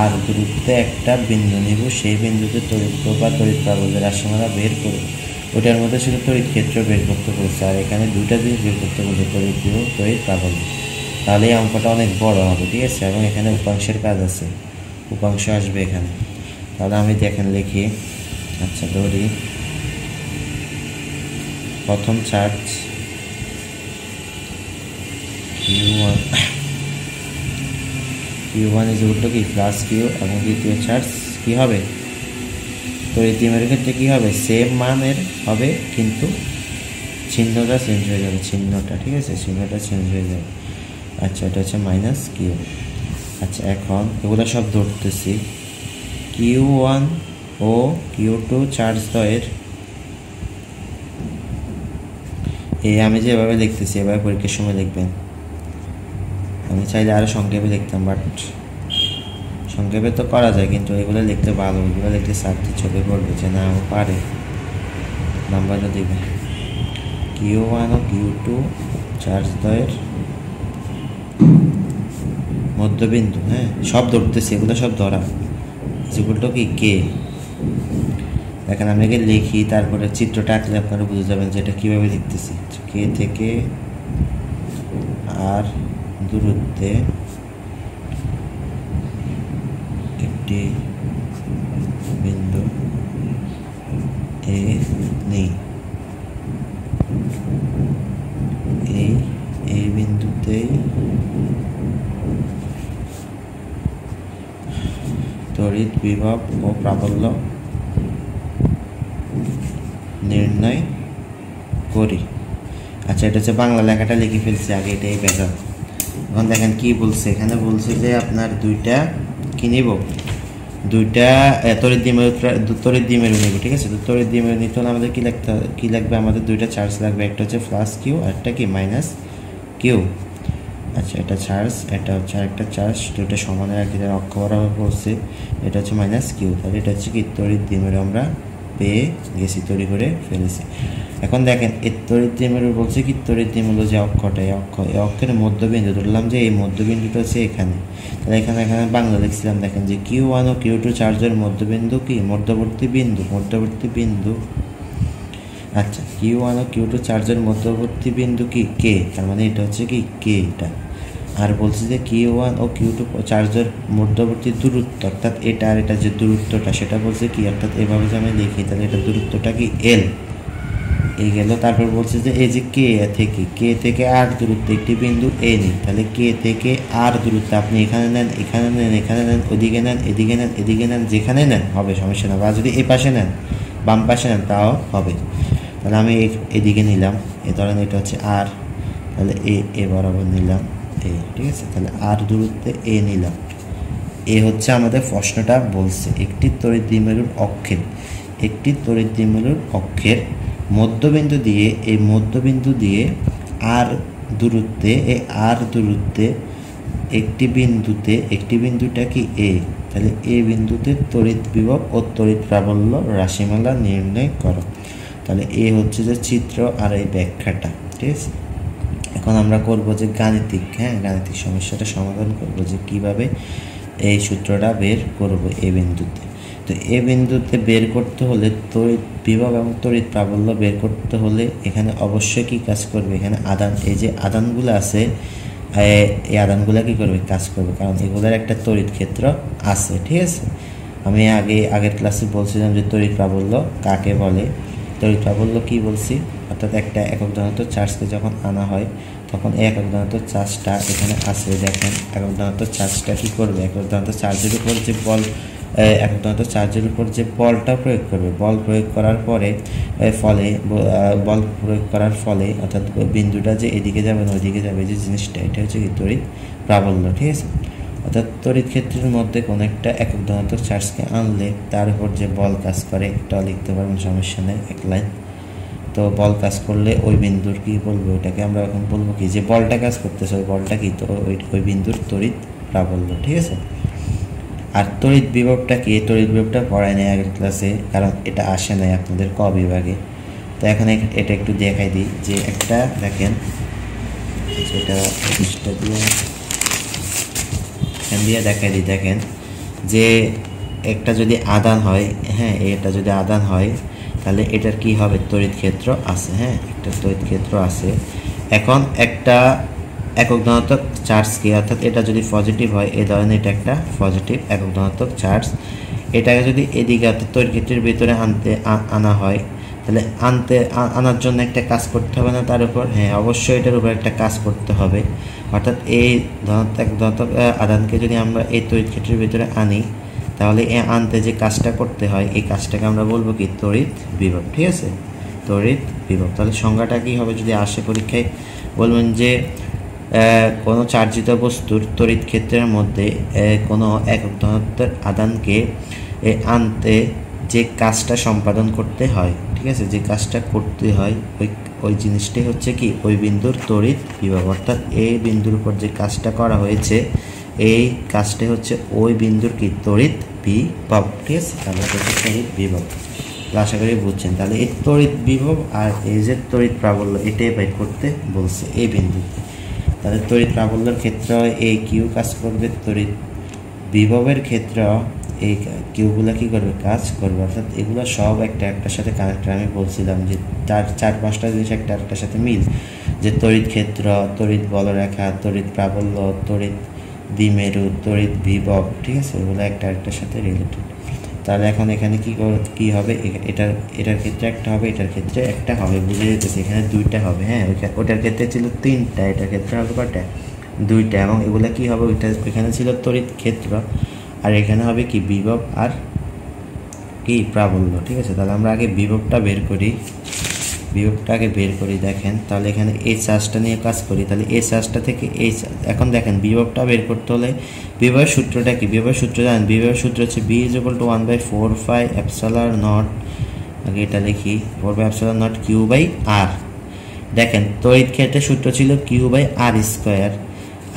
আর দূরত্বে একটা বিন্দু নিব, সেই বিন্দুতে তড়িৎ বা তড়িৎ প্রাবল্যের রাশিমালা বের করব। ওইটার মধ্যে শুধু তড়িৎ ক্ষেত্র বের করতে বলছে, আর এখানে 2টা জিনিস বের করতে বলছে, তড়িৎ বিভব, তড়িৎ প্রাবল্য। তাহলে এই অঙ্কটা অনেক বড় হবে, ঠিক আছে। এবং এখানে উপাংশের কাজ আছে, উপাংশ আসবে এখানে। তাহলে আমি দেখেন লিখি, আচ্ছা ধরি প্রথম charge Q1 is equal to কি প্লাস কিউ, এবং দ্বিতীয় চার্জ কি হবে তড়িৎ দ্বিমেরুর ক্ষেত্রে কি হবে সেম মানের হবে, কিন্তু চিহ্নটা চেঞ্জ হয়ে যাবে, চিহ্নটা ঠিক আছে, চিহ্নটা চেঞ্জ হয়ে যাবে। আচ্ছা এটা হচ্ছে মাইনাস কিউ। আচ্ছা এখন এগুলো সব ধরতেছি, Q1 ও Q2 চার্জ দ্বয়ের এই আমি যেভাবে লিখতেছি এভাবে পরীক্ষার সময় লিখবেন। আমি চাইলে আরও সংক্ষেপে লিখতাম, বাট সংক্ষেপে তো করা যায়, কিন্তু এগুলো লিখতে ভালো, এগুলো লিখতে সার্থে চোখে পড়বে যে না ও পারে, নাম্বারটা দিবে। Q1 ও Q2 চার্জ দ্বয়ের মধ্যবিন্দু, হ্যাঁ সব ধরতেছি, এগুলো সব ধরা যেগুলো কি কে। এখন আমি আগে লিখি, তারপরে চিত্রটা আঁকলে আপনারা বুঝে যাবেন যে এটা কীভাবে লিখতেছি। কে থেকে আর দূরত্বে একটি বিন্দু এ নেই, এই বিন্দুতেই তড়িৎ বিভব ও প্রাবল্য নির্ণয় করি। আচ্ছা এটা হচ্ছে বাংলা লেখাটা লিখে ফেলছি আগে, এটাই বেজাল। এখন দেখেন কি বলছে, এখানে বলছে যে আপনার দুইটা কি নিব, দুইটা তড়িৎ দ্বিমেরু নেব, ঠিক আছে। তো তড়িৎ দ্বিমেরু নিতে হলে আমাদের কি লাগবে, আমাদের দুইটা চার্জ লাগবে, একটা হচ্ছে প্লাস কিউ আর একটা কি মাইনাস কিউ। আচ্ছা এটা চার্জ, এটা হচ্ছে আরেকটা চার্জ, দুটো সমানে রাখি, যারা অক্ষ বরাবর পড়ছে, এটা হচ্ছে মাইনাস কিউ। তাহলে এটা হচ্ছে কি তড়িৎ দ্বিমেরু আমরা পেয়ে গেছি, তৈরি করে ফেলেছি। এখন দেখেন এই তড়িৎ দ্বিমেরু বলছে কি তড়িৎ দ্বিমেরু যে অক্ষটা, এই অক্ষের মধ্যবিন্দু ধরলাম যে এই মধ্যবিন্দুটা হচ্ছে এখানে। তাহলে এখানে বাংলা লিখছিলাম, দেখেন যে Q1 ও Q2 চার্জের মধ্যবিন্দু কি মধ্যবর্তী বিন্দু। আচ্ছা Q1 ও Q2 চার্জের মধ্যবর্তী বিন্দু কি কে, তার মানে এটা হচ্ছে কি কে এটা। আর বলছে যে Q1 ও Q2 চার্জের মধ্যবর্তী দূরত্ব, অর্থাৎ এটা আর এটা যে দূরত্বটা সেটা বলছে কি, অর্থাৎ এভাবে যে আমি লিখি তাহলে এটা দূরত্বটা কি এল, এই গেল। তারপর বলছে যে এই যে কে থেকে আর দূরত্বে একটি বিন্দু এ নিই, তাহলে কে থেকে আর দূরত্বে আপনি এখানে নেন, এখানে নেন, এখানে নেন, ওদিকে নেন, এদিকে নেন, এদিকে নেন, যেখানে নেন হবে, সমস্যা না। বা যদি এই পাশে নেন, বাম পাশে নেন, তাও হবে। তাহলে আমি এদিকে নিলাম, এ ধরেন এটা হচ্ছে আর, তাহলে এ বরাবর নিলাম এ, ঠিক আছে। তাহলে আর দূরত্বে এ নিলাম, এ হচ্ছে আমাদের প্রশ্নটা বলছে একটি তড়িৎ দ্বিমেরুর অক্ষের মধ্যবিন্দু দিয়ে, এই মধ্যবিন্দু দিয়ে আর দূরত্বে, এই আর দূরত্বে একটি বিন্দুটা কি এ, তাহলে এই বিন্দুতে তড়িৎ বিভব ও তড়িৎ প্রাবল্য রাশিমালা নির্ণয় করো। তাহলে এ হচ্ছে যে চিত্র আর এই ব্যাখ্যাটা, ঠিক আছে। এখন আমরা করব যে গাণিতিক সমস্যাটা সমাধান করব, যে কিভাবে এই সূত্রটা বের করব এই বিন্দুতে। তো এই বিন্দুতে বের করতে হলে তড়িৎ বিভব এবং তড়িৎ প্রাবল্য বের করতে হলে এখানে অবশ্যই কি কাজ করবে, এখানে আধান, এই যে আধানগুলো আছে এই আধানগুলো কি করবে কাজ করবে, কারণ এগুলোর একটা তড়িৎ ক্ষেত্র আছে, ঠিক আছে। আমি আগের ক্লাসে বলছিলাম যে তড়িৎ প্রাবল্য কাকে বলে। তড়িৎ প্রাবল্য কি বলছি, অর্থাৎ একটা একক ধনাত্মক চার্জকে যখন আনা হয় তখন এই একক ধনাত্মক চার্জটা এখানে আসে, দেখেন একক ধনাত্মক চার্জটা কি করবে, একক ধনাত্মক চার্জের উপর যে বল, একক ধনাত্মক চার্জের উপর যে বলটা প্রয়োগ করবে, বল প্রয়োগ করার ফলে অর্থাৎ বিন্দুটা যে এদিকে যাবে না ওইদিকে যাবে, যে জিনিসটা এটা হচ্ছে কি তড়িৎ প্রাবল্য, ঠিক আছে। অর্থাৎ তড়িৎ ক্ষেত্রের মধ্যে কোনো একটা একক ধনাত্মক চার্জকে আনলে তার উপর যে বল কাজ করে, একটা লিখতে পারবেন, সমস্যা নেই, এক লাইন। তো বল কাজ করলে ওই বিন্দুর কি বলবো, ওইটাকে আমরা এখন বলবো কি, যে বলটা কাজ করতেছে ওই বলটা কি, তো ওই বিন্দুর তড়িৎ প্রাবল্য, ঠিক আছে। আর তড়িৎ বিভবটা কি, তড়িৎ বিভবটা পড়ায় নাই আগের ক্লাসে, কারণ এটা আসে নাই আপনাদের ক বিভাগে। তো এখন এটা একটু দেখাই দিই, যে একটা দেখেন যেটা দিয়ে দেখাই দিই, দেখেন যে একটা যদি আধান হয়, হ্যাঁ এটা যদি আধান হয় তাহলে এটার কি হবে তড়িৎ ক্ষেত্র আছে, হ্যাঁ একটা তড়িৎ ক্ষেত্র আছে। এখন একটা একক ধনাত্মক চার্জ কি, অর্থাৎ এটা যদি পজিটিভ হয় এই ধরনের, এটা একটা পজিটিভ একক ধনাত্মক চার্জ, এটাকে যদি এদিকে অর্থাৎ তড়িৎ ক্ষেত্রের ভিতরে আনা হয়, তাহলে আনার জন্য একটা কাজ করতে হবে না তার উপর? হ্যাঁ, অবশ্যই এটার উপর একটা কাজ করতে হবে। অর্থাৎ এই ধনাত্মক আধানকে যদি আমরা এই তড়িৎ ক্ষেত্রের ভিতরে আনি, তাহলে আনতে যে কাজটা করতে হয় এই কাজটাকে আমরা বলবো কি, তড়িৎ বিভব। ঠিক আছে, তড়িৎ বিভব। তাহলে সংজ্ঞাটা কি হবে যদি আসে পরীক্ষায়? বলবেন যে কোনো চার্জিত বস্তুর তড়িৎ ক্ষেত্রের মধ্যে কোনো একক ধনাত্মক আধানকে আনতে যে কাজটা সম্পাদন করতে হয়, ঠিক আছে, যে কাজটা করতে হয় ওই জিনিসটাই হচ্ছে কি, ওই বিন্দুর তড়িৎ বিভব। অর্থাৎ এই বিন্দুর উপর যে কাজটা করা হয়েছে এই কাজটা হচ্ছে ওই বিন্দুর কি, তড়িৎ বিভব। ঠিক আছে, তাহলে হচ্ছে তড়িৎ বিভব। আশা করি বুঝছেন। তাহলে এই তড়িৎ বিভব আর এই যে তড়িৎ প্রাবল্য এটাই বের করতে বলছে এই বিন্দু। তাহলে তড়িৎ প্রাবল্যের ক্ষেত্রে এই কিউ কাজ করবে, তড়িৎ বিভবের ক্ষেত্রে এই কিউগুলো কী করবে, কাজ করবে। অর্থাৎ এগুলো সব একটার সাথে কানেক্টেড। আমি বলছিলাম যে চার পাঁচটা জিনিস একটার সাথে মিল, যে তড়িৎ ক্ষেত্র, তড়িৎ বলরেখা, তড়িৎ প্রাবল্য, তড়িৎ দ্বিমেরু, তড়িৎ বিভব। ঠিক আছে, এগুলো একটার সাথে রিলেটেড। তাহলে এখন এখানে কি হবে, এটার ক্ষেত্রে একটা হবে, এটার ক্ষেত্রে একটা হবে, বুঝে যেতেছে এখানে দুইটা হবে। হ্যাঁ, ওটার ক্ষেত্রে ছিল তিনটা, এটার ক্ষেত্রে হবে কটা, দুইটা। এবং এগুলো কি হবে, ওইখানে ছিল তড়িৎ ক্ষেত্র আর এখানে হবে কি, বিভব আর কি, প্রাবল্য। ঠিক আছে, তাহলে আমরা আগে বিভবটা বের করি, দেখেন। তাহলে এখানে এই চার্জটা নিয়ে কাজ করি। তাহলে এই চার্জটা থেকে এখন দেখেন বিভবটা বের করতে হলে বিভবের সূত্রটা কি, বিভবের সূত্র জানেন? বিভবের সূত্র হচ্ছে B = 1/4πε0, আগে এটা লিখি, 4πε0 Q/r। দেখেন তড়িৎ ক্ষেত্রের সূত্র ছিল Q/r²,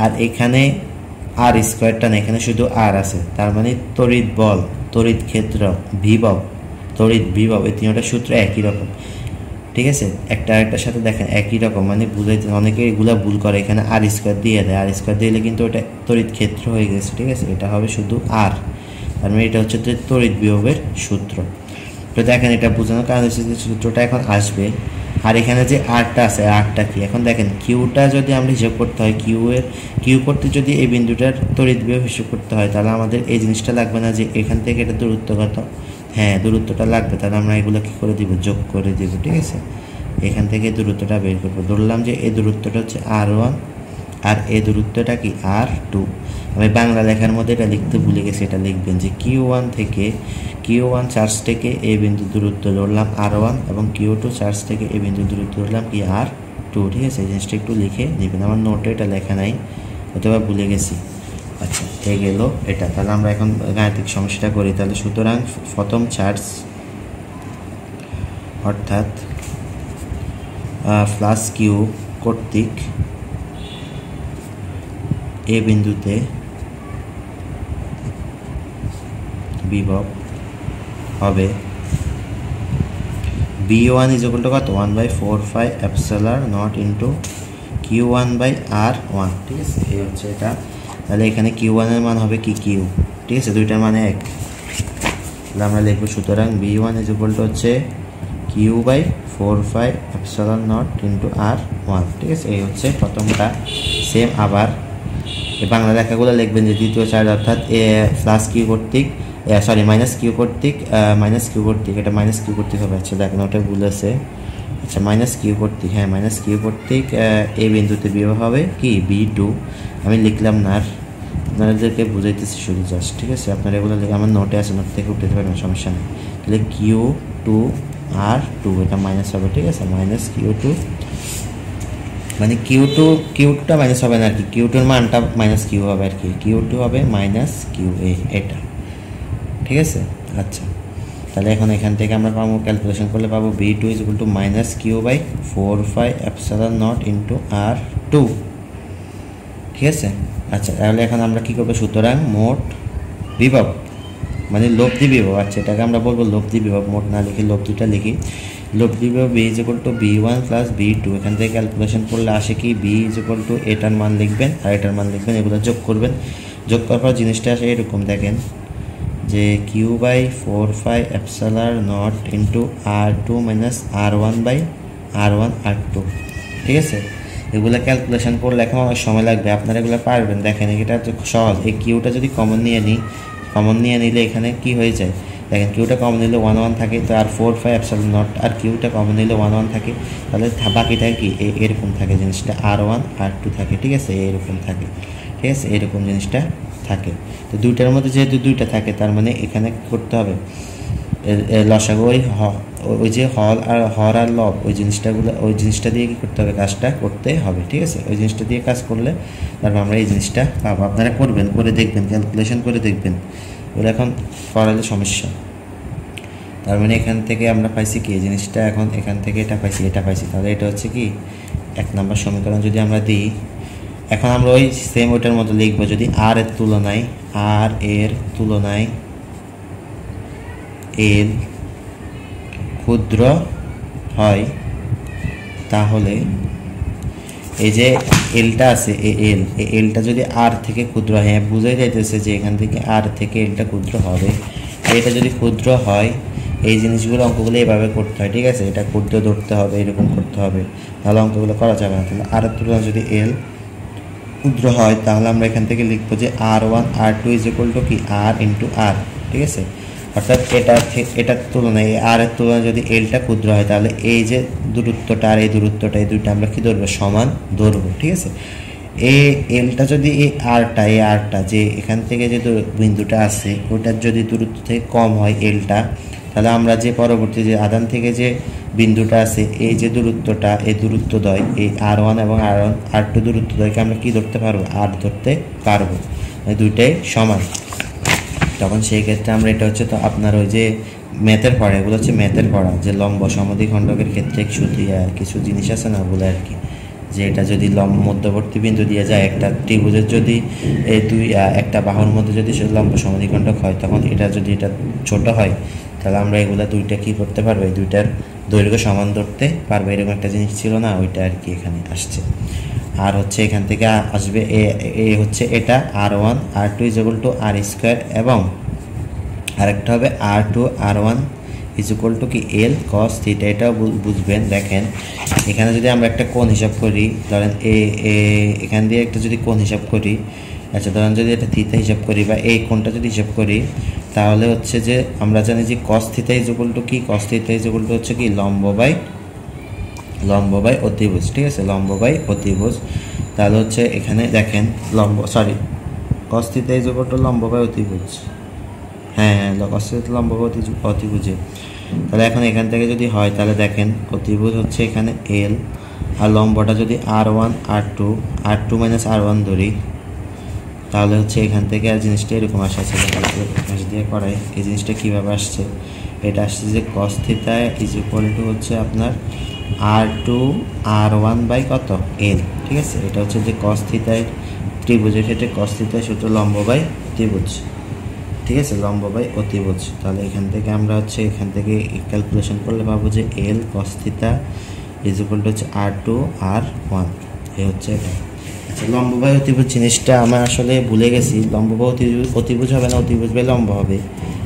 আর এখানে আর স্কোয়ারটা না, এখানে শুধু আর আছে। তার মানে তড়িৎ বল, তড়িৎ ক্ষেত্র, বিভব, তড়িৎ বিভব, এই তিনটা সূত্র একই রকম। ঠিক আছে, একটা আরেকটার সাথে দেখেন একই রকম, মানে বুঝাইতে অনেকে এগুলা ভুল করে, এখানে আর স্কোয়ার দিয়ে দেয়, আর স্কোয়ার দিলে কিন্তু ওটা তড়িৎ ক্ষেত্র হয়ে গেছে। ঠিক আছে, এটা হবে শুধু আর, তার মানে এটা হচ্ছে তড়িৎ বিভবের সূত্র। তো দেখেন এটা বোঝানোর কারণ হচ্ছে যে সূত্রটা এখন আসবে। আর এখানে যে আরটা আছে, আরটা কি, এখন দেখেন কিউটা যদি আমরা হিসাব করতে হয়, কিউ করতে যদি এই বিন্দুটার তড়িৎ বিভব হিসাব করতে হয়, তাহলে আমাদের এই জিনিসটা লাগবে না যে এখান থেকে এটা দূরত্ব কত? হ্যাঁ, দূরত্বটা লাগবে। তাহলে আমরা এগুলো কী করে দিব, যোগ করে দিব। ঠিক আছে, এখান থেকে দূরত্বটা বের করবো। ধরলাম যে এই দূরত্বটা হচ্ছে R1 আর এই দূরত্বটা কি, R2। আমি বাংলা লেখার মধ্যে এটা লিখতে ভুলে গেছি, এটা লিখবেন যে Q1 চার্জ থেকে এই বিন্দু দূরত্ব ধরলাম R1 এবং Q2 চার্জ থেকে এই বিন্দু দূরত্ব ধরলাম কি, R2। ঠিক আছে, এই জিনিসটা একটু লিখে নেবেন, আমার নোটে এটা লেখা নাই, অথবা ভুলে গেছি। আচ্ছা, এই গেল এটা। তাহলে আমরা এখন গাণিতিক সমস্যাটা করি। তাহলে সুতরাং প্রথম চার্জ অর্থাৎ প্লাস কিউ কর্তৃক এ বিন্দুতে বিভব হবে B1 = কত, 1/4πε0 Q1/R1। ঠিক আছে, এই হচ্ছে এটা। তাহলে এখানে Q1 এর মান হবে কি, কিউ। ঠিক আছে, দুইটার মানে এক। তাহলে আমরা লিখবো সুতরাং B1 হচ্ছে Q/4πε0 R1। ঠিক আছে, এই হচ্ছে প্রথমটা। সেম আবার এই বাংলা লেখাগুলো লিখবেন যে দ্বিতীয় চার্জ অর্থাৎ প্লাস কিউ কর্তৃক মাইনাস কিউ কর্তৃক এটা মাইনাস কিউ কর্তৃক হবে। আচ্ছা দেখেন ওটা ভুল আছে। আচ্ছা, মাইনাস কিউ কর্তৃক, হ্যাঁ মাইনাস কিউ কর্তৃক এই বিন্দুতে বিভব হবে কি, B2। আমি লিখলাম না, আপনাদেরকে বুঝাইতেছি শুধু জাস্ট। ঠিক আছে, আপনারা এগুলো লিখে আমার নোটে আছে, নোট থেকে উঠাতে পারবেন, সমস্যা নেই। তাহলে Q2R2 এটা মাইনাস হবে। ঠিক আছে, মাইনাস Q2 মানে কিউটা মাইনাস হবে না আর কি, কিউটুর মানটা মাইনাস কিউ হবে আর কি, Q2 হবে মাইনাস কিউ এটা। ঠিক আছে, আচ্ছা তাহলে এখন এখান থেকে আমরা পাবো, ক্যালকুলেশন করলে পাবো B2 = -Q/4πε0 R2। ঠিক আছে, আচ্ছা তাহলে এখন আমরা কী করবো, সুতরাং মোট বিভব মানে লব্ধি বিভব, আচ্ছা এটাকে আমরা বলবো লব্ধি বিভব, মোট না লিখে লব্ধিটা লিখি। লব্ধি বিভব B = B1 + B2। এখান থেকে ক্যালকুলেশন করলে আসে কি, B = এটার মান লিখবেন আর এটার মান লিখবেন, এগুলো যোগ করবেন। যোগ করার পর জিনিসটা আসে এরকম, দেখেন যে Q/4πε0 R2 - R1/R1 R2। ঠিক আছে, এগুলো ক্যালকুলেশন করলে এখন অনেক সময় লাগবে, আপনারা এগুলো পারবেন। দেখেন এটা সহজ, এই কিউটা যদি কমন নিয়ে নিলে এখানে কি হয়ে যায়, দেখেন কিউটা কমন নিলে 1 1 থাকে, তো আর 4 5 এপসিলন নট, আর কিউটা কমন নিলে 1 1 থাকে, তাহলে বাকিটা কি এরকম থাকে জিনিসটা, R1 R2 থাকে, ঠিক আছে, এরকম থাকে, ঠিক আছে, এরকম জিনিসটা থাকে। তো দুইটার মধ্যে যেহেতু দুইটা থাকে, তার মানে এখানে করতে হবে লসাগু ওই যে হর আর লব ওই জিনিসটা দিয়ে কি করতে হবে, কাজটা করতে হবে, ঠিক আছে। ওই জিনিসটা দিয়ে কাজ করলে তারপর আমরা এই জিনিসটা পাবো। আপনারা করবেন, করে দেখবেন, ক্যালকুলেশন করে দেখবেন, ওরা এখন করালে সমস্যা। তার মানে এখান থেকে আমরা পাইছি কি এই জিনিসটা, এখন এখান থেকে এটা পাইছি, তাহলে এটা হচ্ছে কি 1 নম্বর সমীকরণ যদি আমরা দিই। এখন আমরা ওই সেম ওইটার মতো লিখবো, যদি আর এর তুলনায় এল ক্ষুদ্র হয়, তাহলে এই যে এলটা আছে এলটা যদি আর থেকে ক্ষুদ্র হয়, হ্যাঁ বুঝাই যাইতেছে যে এখান থেকে আর থেকে এলটা ক্ষুদ্র হবে, এটা যদি ক্ষুদ্র হয়, এই জিনিসগুলো অঙ্কগুলো এভাবে করতে হয়, ঠিক আছে, এটা ক্ষুদ্র ধরতে হবে, এরকম করতে হবে, তাহলে অঙ্কগুলো করা যাবে না। তাহলে আর এর তুলনায় যদি এল ক্ষুদ্র হয়, তাহলে আমরা এখান থেকে লিখবো যে R1 R2 is equal to কি R ইন্টু আর, ঠিক আছে। অর্থাৎ এটার তুলনায় আর এর তুলনায় যদি এলটা ক্ষুদ্র হয়, তাহলে এই যে দূরত্বটা আর এই দূরত্বটা, এই দুইটা আমরা কি ধরবো, সমান ধরবো, ঠিক আছে। এই এলটা যদি এই আরটা যে এখান থেকে যে বিন্দুটা আছে ওটার যদি দূরত্ব থেকে কম হয় এলটা, তাহলে আমরা যে পরবর্তী যে আধান থেকে যে বিন্দুটা আছে এই যে দূরত্বটা, এই দূরত্বদ্বয়, এই R1 এবং R2 দূরত্বদ্বয়কে আমরা কি ধরতে পারবো, আর ধরতে পারবো, দুইটাই সমান। তখন সেই ক্ষেত্রে আমরা এটা হচ্ছে, তো আপনার ওই যে ম্যাথের পড়া, এগুলো হচ্ছে ম্যাথের পড়া, যে লম্ব সমদ্বিখণ্ডকের ক্ষেত্রে কিছু জিনিস আছে না, ওগুলো আর কি, যে এটা যদি মধ্যবর্তী বিন্দু দিয়ে যায়, একটা ত্রিভুজের যদি একটা বাহুর মধ্যে যদি লম্ব সমদ্বিখণ্ডক হয়, তখন এটা যদি এটা ছোট হয়, তাহলে আমরা এগুলা দুইটা কি করতে পারবো, এই দুইটার দৈর্ঘ্য সমান ধরতে পারবো, এরকম একটা জিনিস ছিল না, ওইটা আর কি এখানে আসছে। আর হচ্ছে এখান থেকে আসবে এ হচ্ছে এটা R1 R2 is equal two R square, এবং আরেকটা হবে R2 R1 is equal to কি এল কস থিটা, এটাও বুঝবেন। দেখেন এখানে যদি আমরা একটা কোণ হিসাব করি, ধরেন এখান দিয়ে একটা যদি কোণ হিসাব করি, আচ্ছা ধরেন যদি এটা থিটা হিসাব করি বা এই কোণটা যদি হিসাব করি, তাহলে হচ্ছে যে আমরা জানি যে cos theta is equal to কি, cos theta is equal to হচ্ছে কি লম্ব বাই অতিভুজ, ঠিক আছে, লম্ব বাই অতিভুজ। তাহলে হচ্ছে এখানে দেখেন কস থিটা ইজ ইকুয়াল টু লম্ব বাই অতিভুজ, হ্যাঁ কস থিটা লম্ব বাই অতিভুজে। তাহলে এখন এখান থেকে যদি হয়, তাহলে দেখেন অতিভুজ হচ্ছে এখানে এল, আর লম্বটা যদি R1 R2 মাইনাস R1 ধরি, তাহলে হচ্ছে এখান থেকে আর জিনিসটা এরকম আসা আছে, পাশ দিয়ে করাই, এই জিনিসটা কীভাবে আসছে, এটা আসছে যে cos theta is equal to হচ্ছে আপনার R2 R1 বাই কত এল, ঠিক আছে। এটা হচ্ছে যে কস থিটায় ত্রিভুজের ক্ষেত্রে কস থিটায় সূত্র লম্ব বাই অতিভুজ, ঠিক আছে, লম্ব বাই অতিভুজ। তাহলে এখান থেকে আমরা হচ্ছে এখান থেকে ক্যালকুলেশন করলে পাবো যে L cos theta is equal to হচ্ছে R2 R1, এই হচ্ছে এটা। আচ্ছা লম্ব বাই অতিভুজ জিনিসটা আমরা আসলে ভুলে গেছি, লম্ব বাই অতিভুজ হবে না, অতিভুজ বাই লম্ব হবে,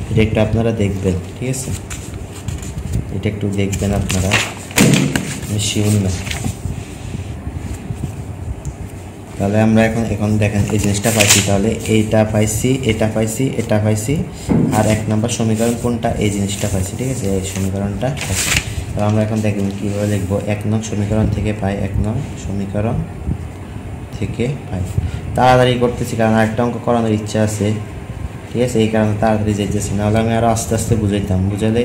এটা একটু আপনারা দেখবেন, ঠিক আছে, এটা একটু দেখবেন আপনারা, শিওর না। তাহলে আমরা এখন দেখেন এই জিনিসটা পাইছি, তাহলে এটা পাইছি, আর 1 নম্বর সমীকরণ কোনটা, এই জিনিসটা পাইছি, ঠিক আছে, এই সমীকরণটা পাইছি। তাহলে আমরা এখন দেখবেন কীভাবে লিখবো, 1 নং সমীকরণ থেকে পাই, 1 নং সমীকরণ থেকে পাই। তাড়াতাড়ি করতেছি কারণ আরেকটা অঙ্ক করানোর ইচ্ছা আছে, ঠিক আছে, এই কারণে তাড়াতাড়ি যাইতেছি, নাহলে আমি আরও আস্তে আস্তে বুঝাইতাম, বুঝালে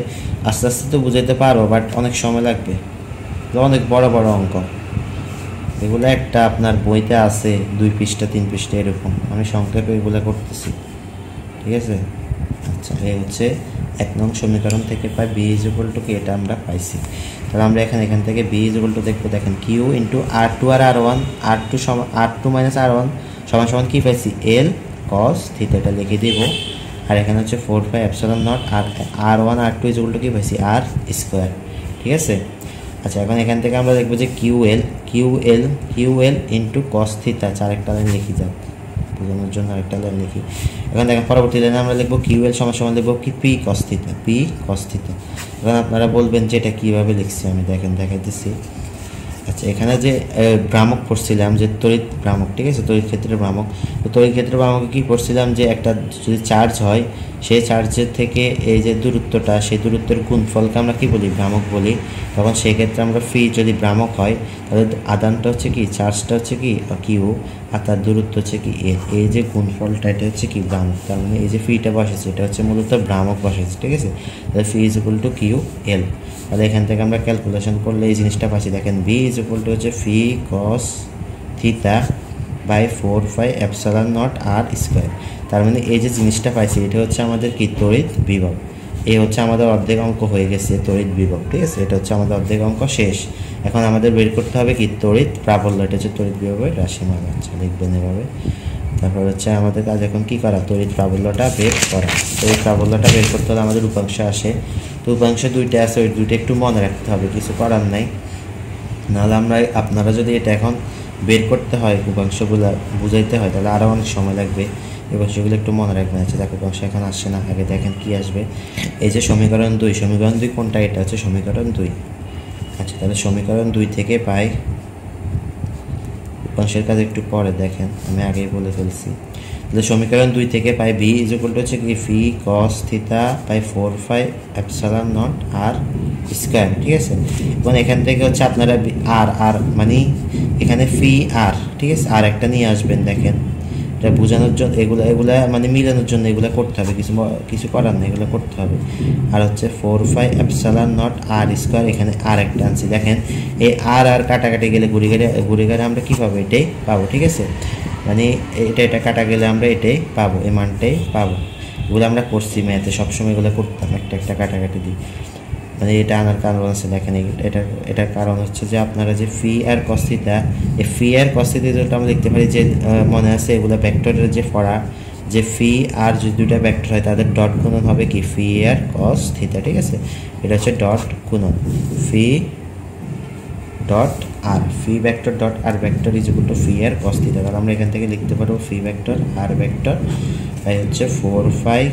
আস্তে আস্তে তো বুঝাইতে পারবো, বাট অনেক সময় লাগবে, অনেক বড় অঙ্ক, এগুলো একটা আপনার বইতে আছে 2 পৃষ্ঠা 3 পৃষ্ঠা এরকম, আমি সংক্ষেপে এগুলো করতেছি, ঠিক আছে। আচ্ছা এই হচ্ছে 1 নং সমীকরণ থেকে pi B is equal to কি, এটা আমরা পাইছি। তাহলে আমরা এখান থেকে বি ইজ ইকুয়াল টু দেখবো, দেখেন কিউ ইন্টু R2 আর R1, R2 মাইনাস R1 সমান কি পাইছি, এল কস থিটা, এটা লিখে দিব। আর এখানে হচ্ছে 4 পাই এপসিলন নট, আর R1 R2 is equal to কি পাইছি, আর স্কোয়ার, ঠিক আছে। আচ্ছা এখন এখান থেকে আমরা দেখবো যে কিউএল ইন্টু কস থিটা, আরেকটা লাইন লিখি যাক বোঝানোর জন্য, আরেকটা লাইন লিখি। এখন দেখেন পরবর্তী লাইনে আমরা লিখবো কিউএল সমান লিখবো কি পি কস থিটা। এখন আপনারা বলবেন যে এটা কীভাবে লিখছি, আমি দেখাইতেছি। আচ্ছা, এখানে যে ভ্রামক পড়ছিলাম যে তড়িৎ ভ্রামক, ঠিক আছে, তড়িৎ ক্ষেত্রের ভ্রামক। তো তড়িৎ ক্ষেত্রের ভ্রামকে কী পড়ছিলাম যে একটা যদি চার্জ হয়, সেই চার্জের থেকে এই যে দূরত্বটা, সেই দূরত্বের গুণফলকে আমরা কী বলি, ভ্রামক বলি। তখন সেক্ষেত্রে আমরা ফি যদি ভ্রামক হয় তাহলে আদানটা হচ্ছে কি, চার্জটা হচ্ছে কি কিউ, আর তার দূরত্ব হচ্ছে কি এ। এই যে গুণফলটা এটা হচ্ছে কি ভ্রামক। তার মানে এই যে ফিটা বসেছে এটা হচ্ছে মূলত ভ্রামক বসেছে, ঠিক আছে। তাহলে phi is equal to Q L. তাহলে এখান থেকে আমরা ক্যালকুলেশন করলে এই জিনিসটা পাচ্ছি, দেখেন বি ইজ ইকুয়াল টু হচ্ছে phi cos theta by 4 pi epsilon not R square. তার মানে এই যে জিনিসটা পাইছি এটা হচ্ছে আমাদের কি তড়িৎ বিভব। এই হচ্ছে আমাদের অর্ধেক অঙ্ক হয়ে গেছে তড়িৎ বিভব, ঠিক আছে। এটা হচ্ছে আমাদের অর্ধেক অঙ্ক শেষ। এখন আমাদের বের করতে হবে কি তড়িৎ প্রাবল্য। এটা হচ্ছে তড়িৎ বিভবের রাশিমালা। আচ্ছা, লিখবেন এভাবে। তারপর হচ্ছে আমাদের কাজ এখন কী করা, তড়িৎ প্রাবল্যটা বের করা। তড়িৎ প্রাবল্যটা বের করতে হলে আমাদের উপাংশ আসে। তো উপাংশ দুইটা আছে, ওই দুইটা একটু মনে রাখতে হবে, কিছু করার নাই। নাহলে আপনারা যদি এটা এখন বের করতে হয়, উপাংশগুলো বুঝাইতে হয়, তাহলে আরও অনেক সময় লাগবে। এবং সেগুলো একটু মনে রাখবেন। আচ্ছা, দেখো উপাংশ এখন আসছে না, আগে দেখেন কি আসবে। এই যে সমীকরণ 2, সমীকরণ 2 কোনটা, এটা হচ্ছে সমীকরণ 2। আচ্ছা, তাহলে সমীকরণ 2 থেকে পাই, উপাংশের কাজ একটু পরে দেখেন, আমি আগেই বলে ফেলছি। তাহলে সমীকরণ 2 থেকে pi B is equal to হচ্ছে কি phi cos theta by 4 pi epsilon not R square, ঠিক আছে। এবং এখান থেকে হচ্ছে আপনারা আর আর মানে এখানে ফি আর, ঠিক আছে, আর একটা নিয়ে আসবেন। দেখেন এটা বোঝানোর জন্য এগুলা মানে মিলানোর জন্য এগুলো করতে হবে, কিছু করার নেই, এগুলো করতে হবে। আর হচ্ছে 4 pi epsilon not R square, এখানে আর একটা আনছি। দেখেন এই আর কাটাকাটি গেলে ঘুরে গেলে আমরা কী পাবো, এটাই পাবো, ঠিক আছে। মানে এটা কাটা গেলে আমরা এটাই পাবো, এই মানটাই পাবো। এগুলো আমরা করছি ম্যাথে, সবসময় এগুলো করতাম, একটা কাটাকাটি দিই। মানে এটা আনার কারণ আছে, দেখেন এটার কারণ হচ্ছে যে আপনারা যে ফি আর কস থিটা, এই ফি আর কস থিটা যেটা আমরা দেখতে পারি যে মনে আছে এগুলো ভেক্টরের যে পড়া, যে ফি আর যদি দুইটা ভেক্টর হয় তাদের ডট গুণন হবে কি ফি আর কস থিটা, ঠিক আছে। এটা হচ্ছে ডট গুণন phi dot R, phi vector dot R vector is equal to phi R cos theta. তাহলে আমরা এখান থেকে লিখতে পারবো ফি ভেক্টর আর ভেক্টর তাই হচ্ছে 4 পাই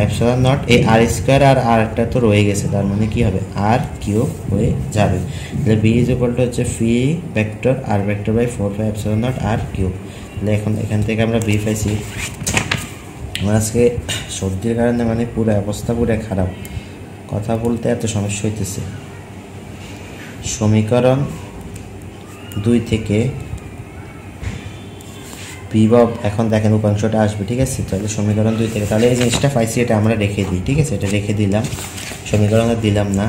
এপসাইলন নট এই আর স্কয়ার আর আরটা তো রয়ে গেছে, তার মানে কি হবে আর কিউব হয়ে যাবে। তাহলে বি ইজ ইকুয়াল টু হচ্ছে phi vector R vector by 4 pi epsilon not R cube. তাহলে এখন এখান থেকে আমরা বি পাইছি। আমার আজকে সর্দির কারণে মানে পুরো অবস্থা পুরো খারাপ, কথা বলতে এত সমস্যা হইতেছে। সমীকরণ 2 থেকে বিভব এখন দেখেন উপাংশটা আসবে, ঠিক আছে। তাহলে সমীকরণ 2 থেকে তাহলে এই জিনিসটা পাইছি, এটা আমরা রেখে দিই, ঠিক আছে। এটা রেখে দিলাম, সমীকরণ আর দিলাম না।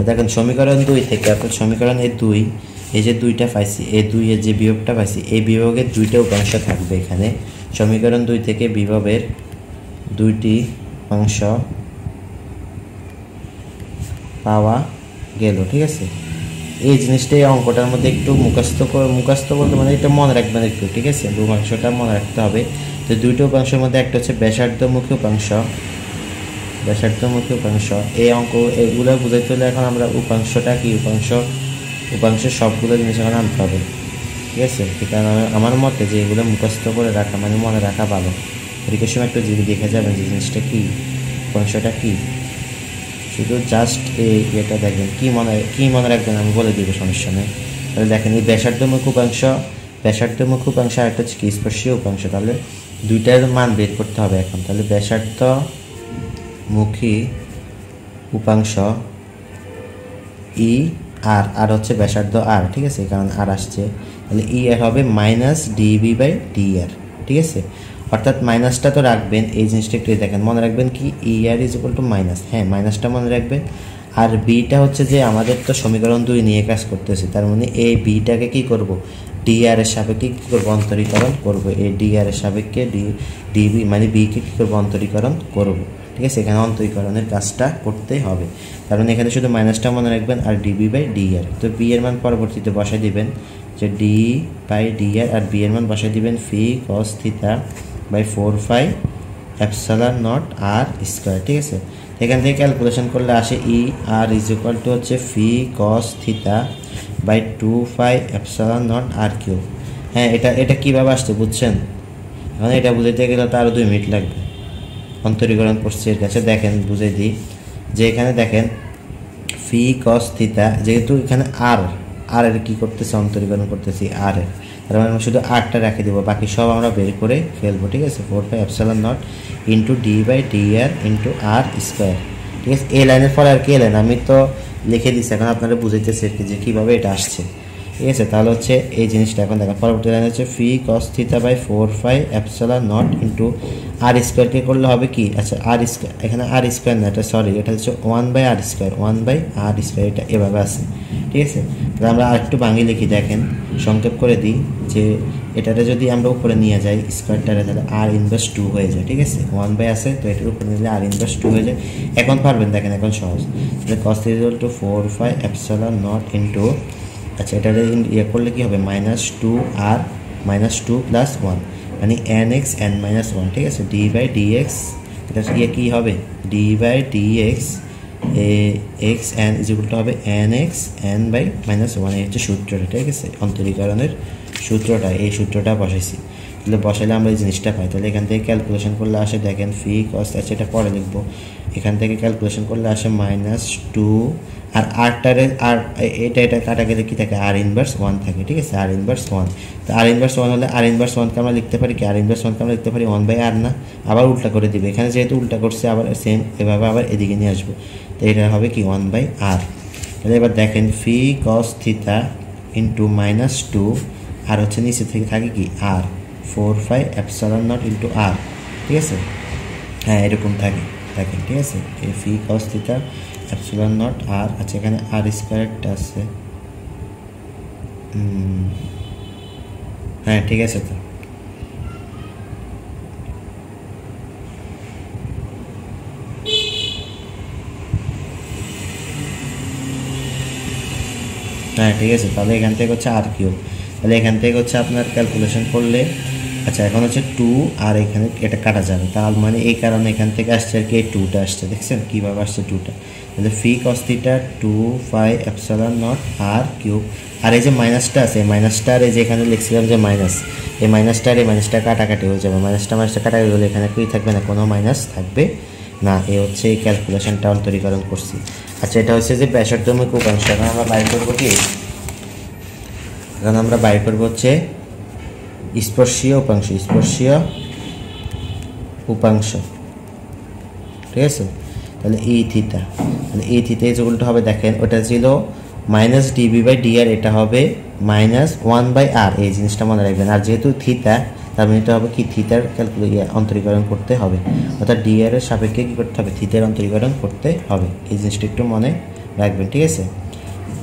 দেখেন সমীকরণ 2 থেকে অর্থাৎ সমীকরণ এই 2, এই যে 2টা পাইছি, এই 2 এর যে বিভবটা পাইছি, এই বিভবের 2টা উপাংশ থাকবে এখানে। সমীকরণ 2 থেকে বিভবের 2টি অংশ পাওয়া গেল, ঠিক আছে। এই জিনিসটা এই অঙ্কটার মধ্যে একটু মুখস্থ বলতে মানে এটা মনে রাখবেন একটু, ঠিক আছে। উপাংশটা মনে রাখতে হবে। তো দুইটা উপাংশের মধ্যে একটা হচ্ছে ব্যাসার্ধমুখী উপাংশ, এই অঙ্ক এগুলো বুঝাইতে হলে এখন আমরা উপাংশটা কি, উপাংশের সবগুলো জিনিস এখন আনতে হবে, ঠিক আছে। কারণ আমার মতে যে এগুলো মুখস্থ করে রাখা মানে মনে রাখা ভালো। পরীক্ষার সময় একটু দেখে যাবেন যে জিনিসটা কী, উপাংশটা কী, শুধু জাস্ট এই এটা দেখবেন কী মনে রাখবেন, আমি বলে দিব, সমস্যা নেই। তাহলে দেখেন এই ব্যাসার্ধমুখী উপাংশ আর একটা হচ্ছে কি স্পর্শীয় উপাংশ। তাহলে দুইটার মান বের করতে হবে এখন। তাহলে ব্যাসার্ধমুখী উপাংশ ই আর হচ্ছে ব্যাসার্ধ আর, ঠিক আছে, কারণ আর আসছে। তাহলে ই আর হবে মাইনাস ডিবি বাই ডি আর, ঠিক আছে। অর্থাৎ মাইনাসটা তো রাখবেন, এই জিনিসটা একটু দেখেন, মনে রাখবেন কি ই R is equal two minus, হ্যাঁ মাইনাসটা মনে রাখবেন। আর বিটা হচ্ছে যে আমাদের তো সমীকরণ 2 নিয়ে কাজ করতেছে, তার মানে এই বিটাকে কি করব, ডি আর এর সাপেক্ষে কী করবো, অন্তরীকরণ করবো। এই ডি আর এর সাপেক্ষে ডিবি মানে বিকে কী করবো, অন্তরীকরণ করবো, ঠিক আছে। এখানে অন্তরীকরণের কাজটা করতে হবে, কারণ এখানে শুধু মাইনাসটা মনে রাখবেন আর ডিবি বাই ডি আর। তো বি এর মান পরবর্তীতে বসাই দিবেন যে D by D R B এর মান বসাই দিবেন phi cos theta by 4 pi epsilon not R square, ঠিক আছে। এখান থেকে ক্যালকুলেশন করলে আসে E R is equal to হচ্ছে phi cos theta by 2 pi epsilon not R cube. হ্যাঁ, এটা কীভাবে আসছে বুঝছেন? এখন এটা বুঝাইতে গেলে তো আরও 2 মিনিট লাগবে। অন্তরীকরণ করছি এর কাছে, দেখেন বুঝে দিই যে এখানে দেখেন ফি কস থিটা, যেহেতু এখানে আর আর এর কী করতেছি, অন্তরীকরণ করতেছি আর এর, তার মানে আমরা শুধু আরটা রেখে দেবো, বাকি সব আমরা বের করে ফেলবো। ঠিক আছে, 4πε0 ইন্টু d/dr ইন্টু আর স্কোয়ার। ঠিক আছে, এই লাইনের পরে আর কি এলেন আমি তো লিখে দিচ্ছি, এখন আপনারা বুঝাইতেছি আর কি যে কীভাবে এটা আসছে। ঠিক আছে, তাহলে হচ্ছে এই জিনিসটা এখন দেখেন পরবর্তী লাইন হচ্ছে ফি cos θ বাই 4πε0 ইন্টু আর স্কোয়ারকে করলে হবে কি, আচ্ছা আর স্কোয়ার, এখানে আর স্কোয়ার না, এটা সরি, এটা হচ্ছে 1/r স্কোয়ার, 1/r স্কোয়ার, এটা এভাবে আছে। ঠিক আছে, তাহলে আমরা আর একটু ভাঙি লিখি, দেখেন সংক্ষেপ করে দিই যে এটাতে যদি আমরা উপরে নিয়ে যাই স্কোয়ারটারে, তাহলে আর ইনভার্স 2 হয়ে যায়। ঠিক আছে, 1/, আছে তো এটার উপরে নিলে আর ইনভার্স 2 হয়ে যায়। এখন পারবেন, দেখেন এখন সহজ, তাহলে cos θ = 4πε0 ইন্টু, আচ্ছা এটা ইয়ে করলে কী হবে, -2 আর -2 + 1 মানে nx n-1। ঠিক আছে, d/dx এটা ইয়ে কী হবে, d/dx x n = হবে nx n/-1, এই হচ্ছে সূত্রটা। ঠিক আছে, অন্তরীকরণের সূত্রটা, এই সূত্রটা বসাইছি, তাহলে বসাইলে আমরা এই জিনিসটা পাই। তাহলে এখান থেকে ক্যালকুলেশন করলে আসে, দেখেন ফি cos, আচ্ছা এটা পরে লিখবো, এখান থেকে ক্যালকুলেশন করলে আসে -2 আর আরটারে আর এটা কাটা গেলে কী থাকে, আর ইনভার্স 1 থাকে। ঠিক আছে, আর ইনভার্স 1, তো আর ইনভার্স 1 হলে আর ইনভার্স 1কে আমরা লিখতে পারি কি, আর ইনভার্স 1কে আমরা লিখতে পারি 1/r না, আবার উল্টা করে দিবে, এখানে যেহেতু উল্টা করছে আবার সেম এভাবে আবার এদিকে নিয়ে আসবো, তো এটা হবে কি 1/r। তাহলে এবার দেখেন ফি cos θ ইন্টু -2 আর হচ্ছে নিচে থেকে থাকে কি আর 4πε0 ইন্টু আর। ঠিক আছে, হ্যাঁ এরকম থাকে, দেখেন। ঠিক আছে, এই ফি cos θ ε0 আর, আচ্ছা এখানে আর স্কোয়ারটা আছে, হ্যাঁ ঠিক আছে, তো হ্যাঁ ঠিক আছে, তাহলে এখান থেকে হচ্ছে আর কিউব, তাহলে এখান থেকে হচ্ছে আপনার ক্যালকুলেশন করলে, আচ্ছা এখন হচ্ছে 2 আর এখানে এটা কাটা যাবে, তার মানে এই কারণে এখান থেকে আসছে আর কি এই 2টা আসছে, দেখছেন কীভাবে আসছে 2টা। তাহলে ফি cos θ 2πε0 আর কিউব, আর এই যে মাইনাসটা আছে, এই মাইনাসটা আর এই যে এখানে লিখছিলাম যে মাইনাস, এই মাইনাসটা আর এই মাইনাসটা কাটাকাটি হয়ে যাবে, মাইনাসটা কাটাকাটি হলে এখানে কি থাকবে না, কোনো মাইনাস থাকবে না। এই হচ্ছে এই ক্যালকুলেশনটা অন্তরীকরণ করছি। আচ্ছা এটা হচ্ছে যে ব্যাসার্ধমুখ উপাংশ, এখন আমরা বাইর করবো কি, এখন আমরা বাইর করবো হচ্ছে স্পর্শীয় উপাংশ, স্পর্শীয় উপাংশ। ঠিক আছে, তাহলে এই থিটা, তাহলে এই থিটা যেগুলোটা হবে, দেখেন ওটা ছিল -dB/dr, এটা হবে -1/r, এই জিনিসটা মনে রাখবেন। আর যেহেতু থিটা, তার মানে এটা হবে কি, থিটার অন্তরীকরণ করতে হবে, অর্থাৎ dr এর সাপেক্ষে কী করতে হবে, থিটার অন্তরীকরণ করতে হবে, এই জিনিসটা একটু মনে রাখবেন। ঠিক আছে,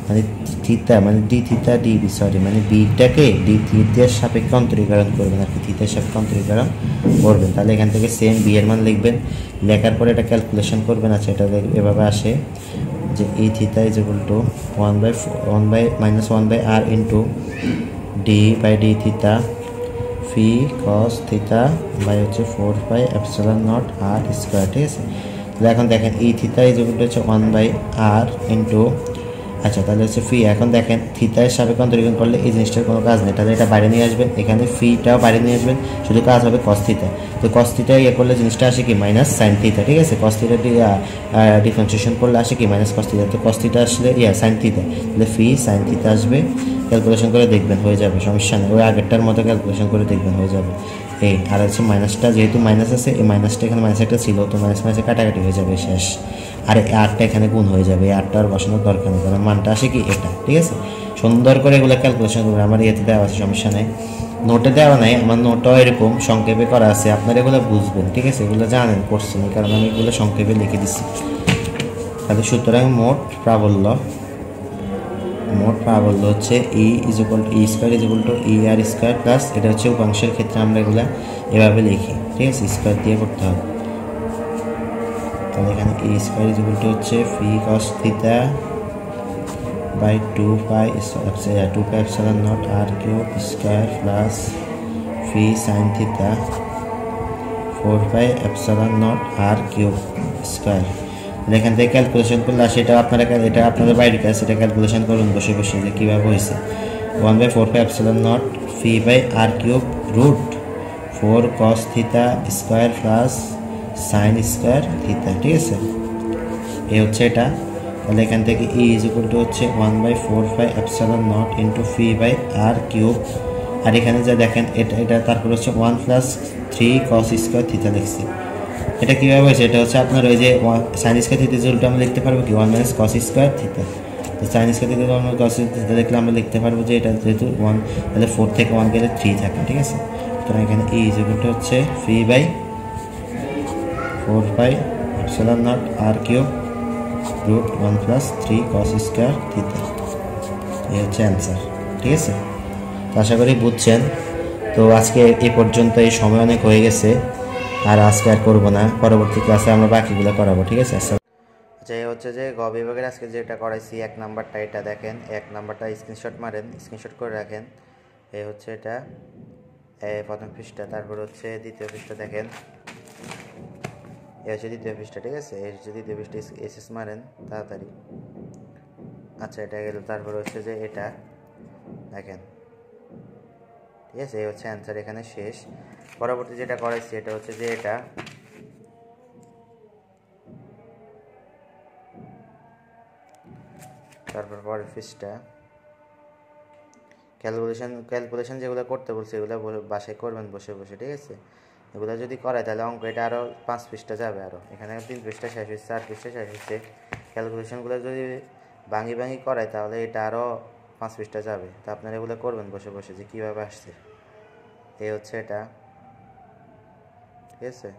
মানে থিটা মানে ডি থিটা ডিবি, সরি মানে বিটাকে ডি থিটার সাপেক্ষে অন্তরীকরণ করবেন আর কি, থিটার সাপেক্ষে অন্তরীকরণ করবেন। তাহলে এখান থেকে সেম বি এর মান লিখবেন, লেখার পরে এটা ক্যালকুলেশন করবেন। আচ্ছা এটা এভাবে আসে যে এই theta = 1/-1/r into d/d theta phi cos θ by হচ্ছে 4πε0 r স্কোয়ার। ঠিক আছে, তাহলে এখন দেখেন এই থিটা হচ্ছে 1/r ইন্টু, আচ্ছা তাহলে হচ্ছে ফি, এখন দেখেন থিটার সাপেক্ষে অন্তরীকরণ করলে এই জিনিসটার কোনো কাজ নেই, তাহলে এটা বাইরে নিয়ে আসবেন, এখানে ফিটাও বাইরে নিয়ে আসবেন, শুধু কাজ হবে cos θ। তো cos θ ইয়ে করলে জিনিসটা আসে কি -sin θ। ঠিক আছে, cos θ ডিফারেন্সিয়েশন করলে আসে কি -cos θ, তো cos θ আসলে sin θ, তাহলে ফি sin θ আসবে, ক্যালকুলেশন করে দেখবেন হয়ে যাবে, সমস্যা নেই, ওই আগেরটার মতো ক্যালকুলেশন করে দেখবেন হয়ে যাবে। এই আর হচ্ছে মাইনাসটা, যেহেতু মাইনাস আছে, এই মাইনাসটা এখানে মাইনাস একটা ছিল, তো মাইনাস কাটাকাটি হয়ে যাবে শেষ, আর এই আরটা এখানে গুণ হয়ে যাবে, এই আরটা আর বসানোর দরকার নেই, কারণ মানটা আসে কি এটা। ঠিক আছে, সুন্দর করে এগুলো ক্যালকুলেশন করবেন, আমার ইয়েতে দেওয়া আছে, সমস্যা নেই, নোটে দেওয়া নাই, আমার নোটও এরকম সংক্ষেপে করা আছে, আপনারা এগুলো বুঝবেন। ঠিক আছে, এগুলো জানেন করছেন, কারণ আমি এগুলো সংক্ষেপে লিখে দিচ্ছি। তাহলে সুতরাং মোট প্রাবল্য হচ্ছে e square ER square plus, এটা হচ্ছে উপাংশের ক্ষেত্রে আমরা এগুলা এভাবে লিখি। ঠিক আছে, স্কোয়ার দিয়ে করতে হবে। তাহলে এখানে e স্কোয়ার হচ্ছে phi cos θ by 2πε0 r cube square plus phi sin θ 4πε0 r cube square. এখান থেকে ক্যালকুলেশন করলে সেটা এটা আপনাদের বাইরের কাছে, এটা ক্যালকুলেশন করুন বসে বসে যে কীভাবে হয়েছে। 1/4πε0 phi by r cube root 4 cos θ square plus sine square θ। ঠিক আছে, এই হচ্ছে এটা তাহলে এখান থেকে ই ইজ ইকুয়াল টু হচ্ছে 1/4πε0 into phi by R cube. আর এখানে যা দেখেন এটা তারপর হচ্ছে 1+3 cos স্কোয়ার থিটা লিখছি। এটা কীভাবে হয়েছে, এটা হচ্ছে আপনার ওই যে সাইন স্কোয়ার থিটা উল্টো আমরা লিখতে পারবো কি 1 - cos স্কোয়ার থিটা। তো sine square theta cos theta লিখলে আমরা লিখতে পারবো যে এটা যেহেতু 1, তাহলে 4 থেকে 1 গেলে 3 থাকে, ঠিক আছে। তো এখানে ই ইজ ইকুয়াল টু হচ্ছে phi by 4πε0 R cube root 1+3 cos square theta. এই হচ্ছে অ্যান্সার, ঠিক আছে। তো আশা করি বুঝছেন। তো আজকে এই পর্যন্ত, এই সময় অনেক হয়ে গেছে, আর আজকে আর করবো না, পরবর্তী ক্লাসে আমরা বাকিগুলো করাবো, ঠিক আছে। আচ্ছা, এই হচ্ছে যে গ বিভাগের আজকে যেটা করাইছি 1 নাম্বারটা, এটা দেখেন 1 নাম্বারটা স্ক্রিনশট মারেন, স্ক্রিনশট করে রাখেন। এই হচ্ছে এটা প্রথম পৃষ্ঠা, তারপর হচ্ছে দ্বিতীয় পৃষ্ঠা দেখেন, এই হচ্ছে দ্বিতীয় পৃষ্ঠা, ঠিক আছে। এই হচ্ছে দ্বিতীয় পৃষ্ঠা, এসএস মারেন তাড়াতাড়ি। আচ্ছা, এটা গেল। তারপর হচ্ছে যে এটা দেখেন, ঠিক আছে। এই হচ্ছে অ্যান্সার, এখানে শেষ। পরবর্তী যেটা করাইছি এটা হচ্ছে যে এটা তারপর পরের পৃষ্ঠা ক্যালকুলেশন যেগুলো করতে বলছে এগুলো বাসায় করবেন বসে বসে, ঠিক আছে। এগুলো যদি করায় তাহলে অঙ্ক এটা আরও 5 পৃষ্ঠা যাবে। আরও এখানে 3 পৃষ্ঠা শেষ হচ্ছে, 4 পৃষ্ঠা শেষ হচ্ছে। ক্যালকুলেশনগুলো যদি ভাঙি করায় তাহলে এটা আরও 5 পৃষ্ঠা যাবে। তো আপনারা এগুলো করবেন বসে বসে যে কীভাবে আসছে। এই হচ্ছে এটা, ঠিক আছে।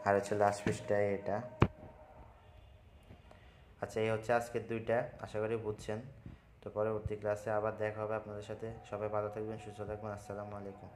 আর হচ্ছে লাস্ট পৃষ্ঠায় এটা। আচ্ছা, এই হচ্ছে আজকের 2টা, আশা করি বুঝছেন। তো পরবর্তী ক্লাসে আবার দেখা হবে আপনাদের সাথে। সবাই ভালো থাকবেন, সুস্থ থাকবেন। আসসালামু আলাইকুম।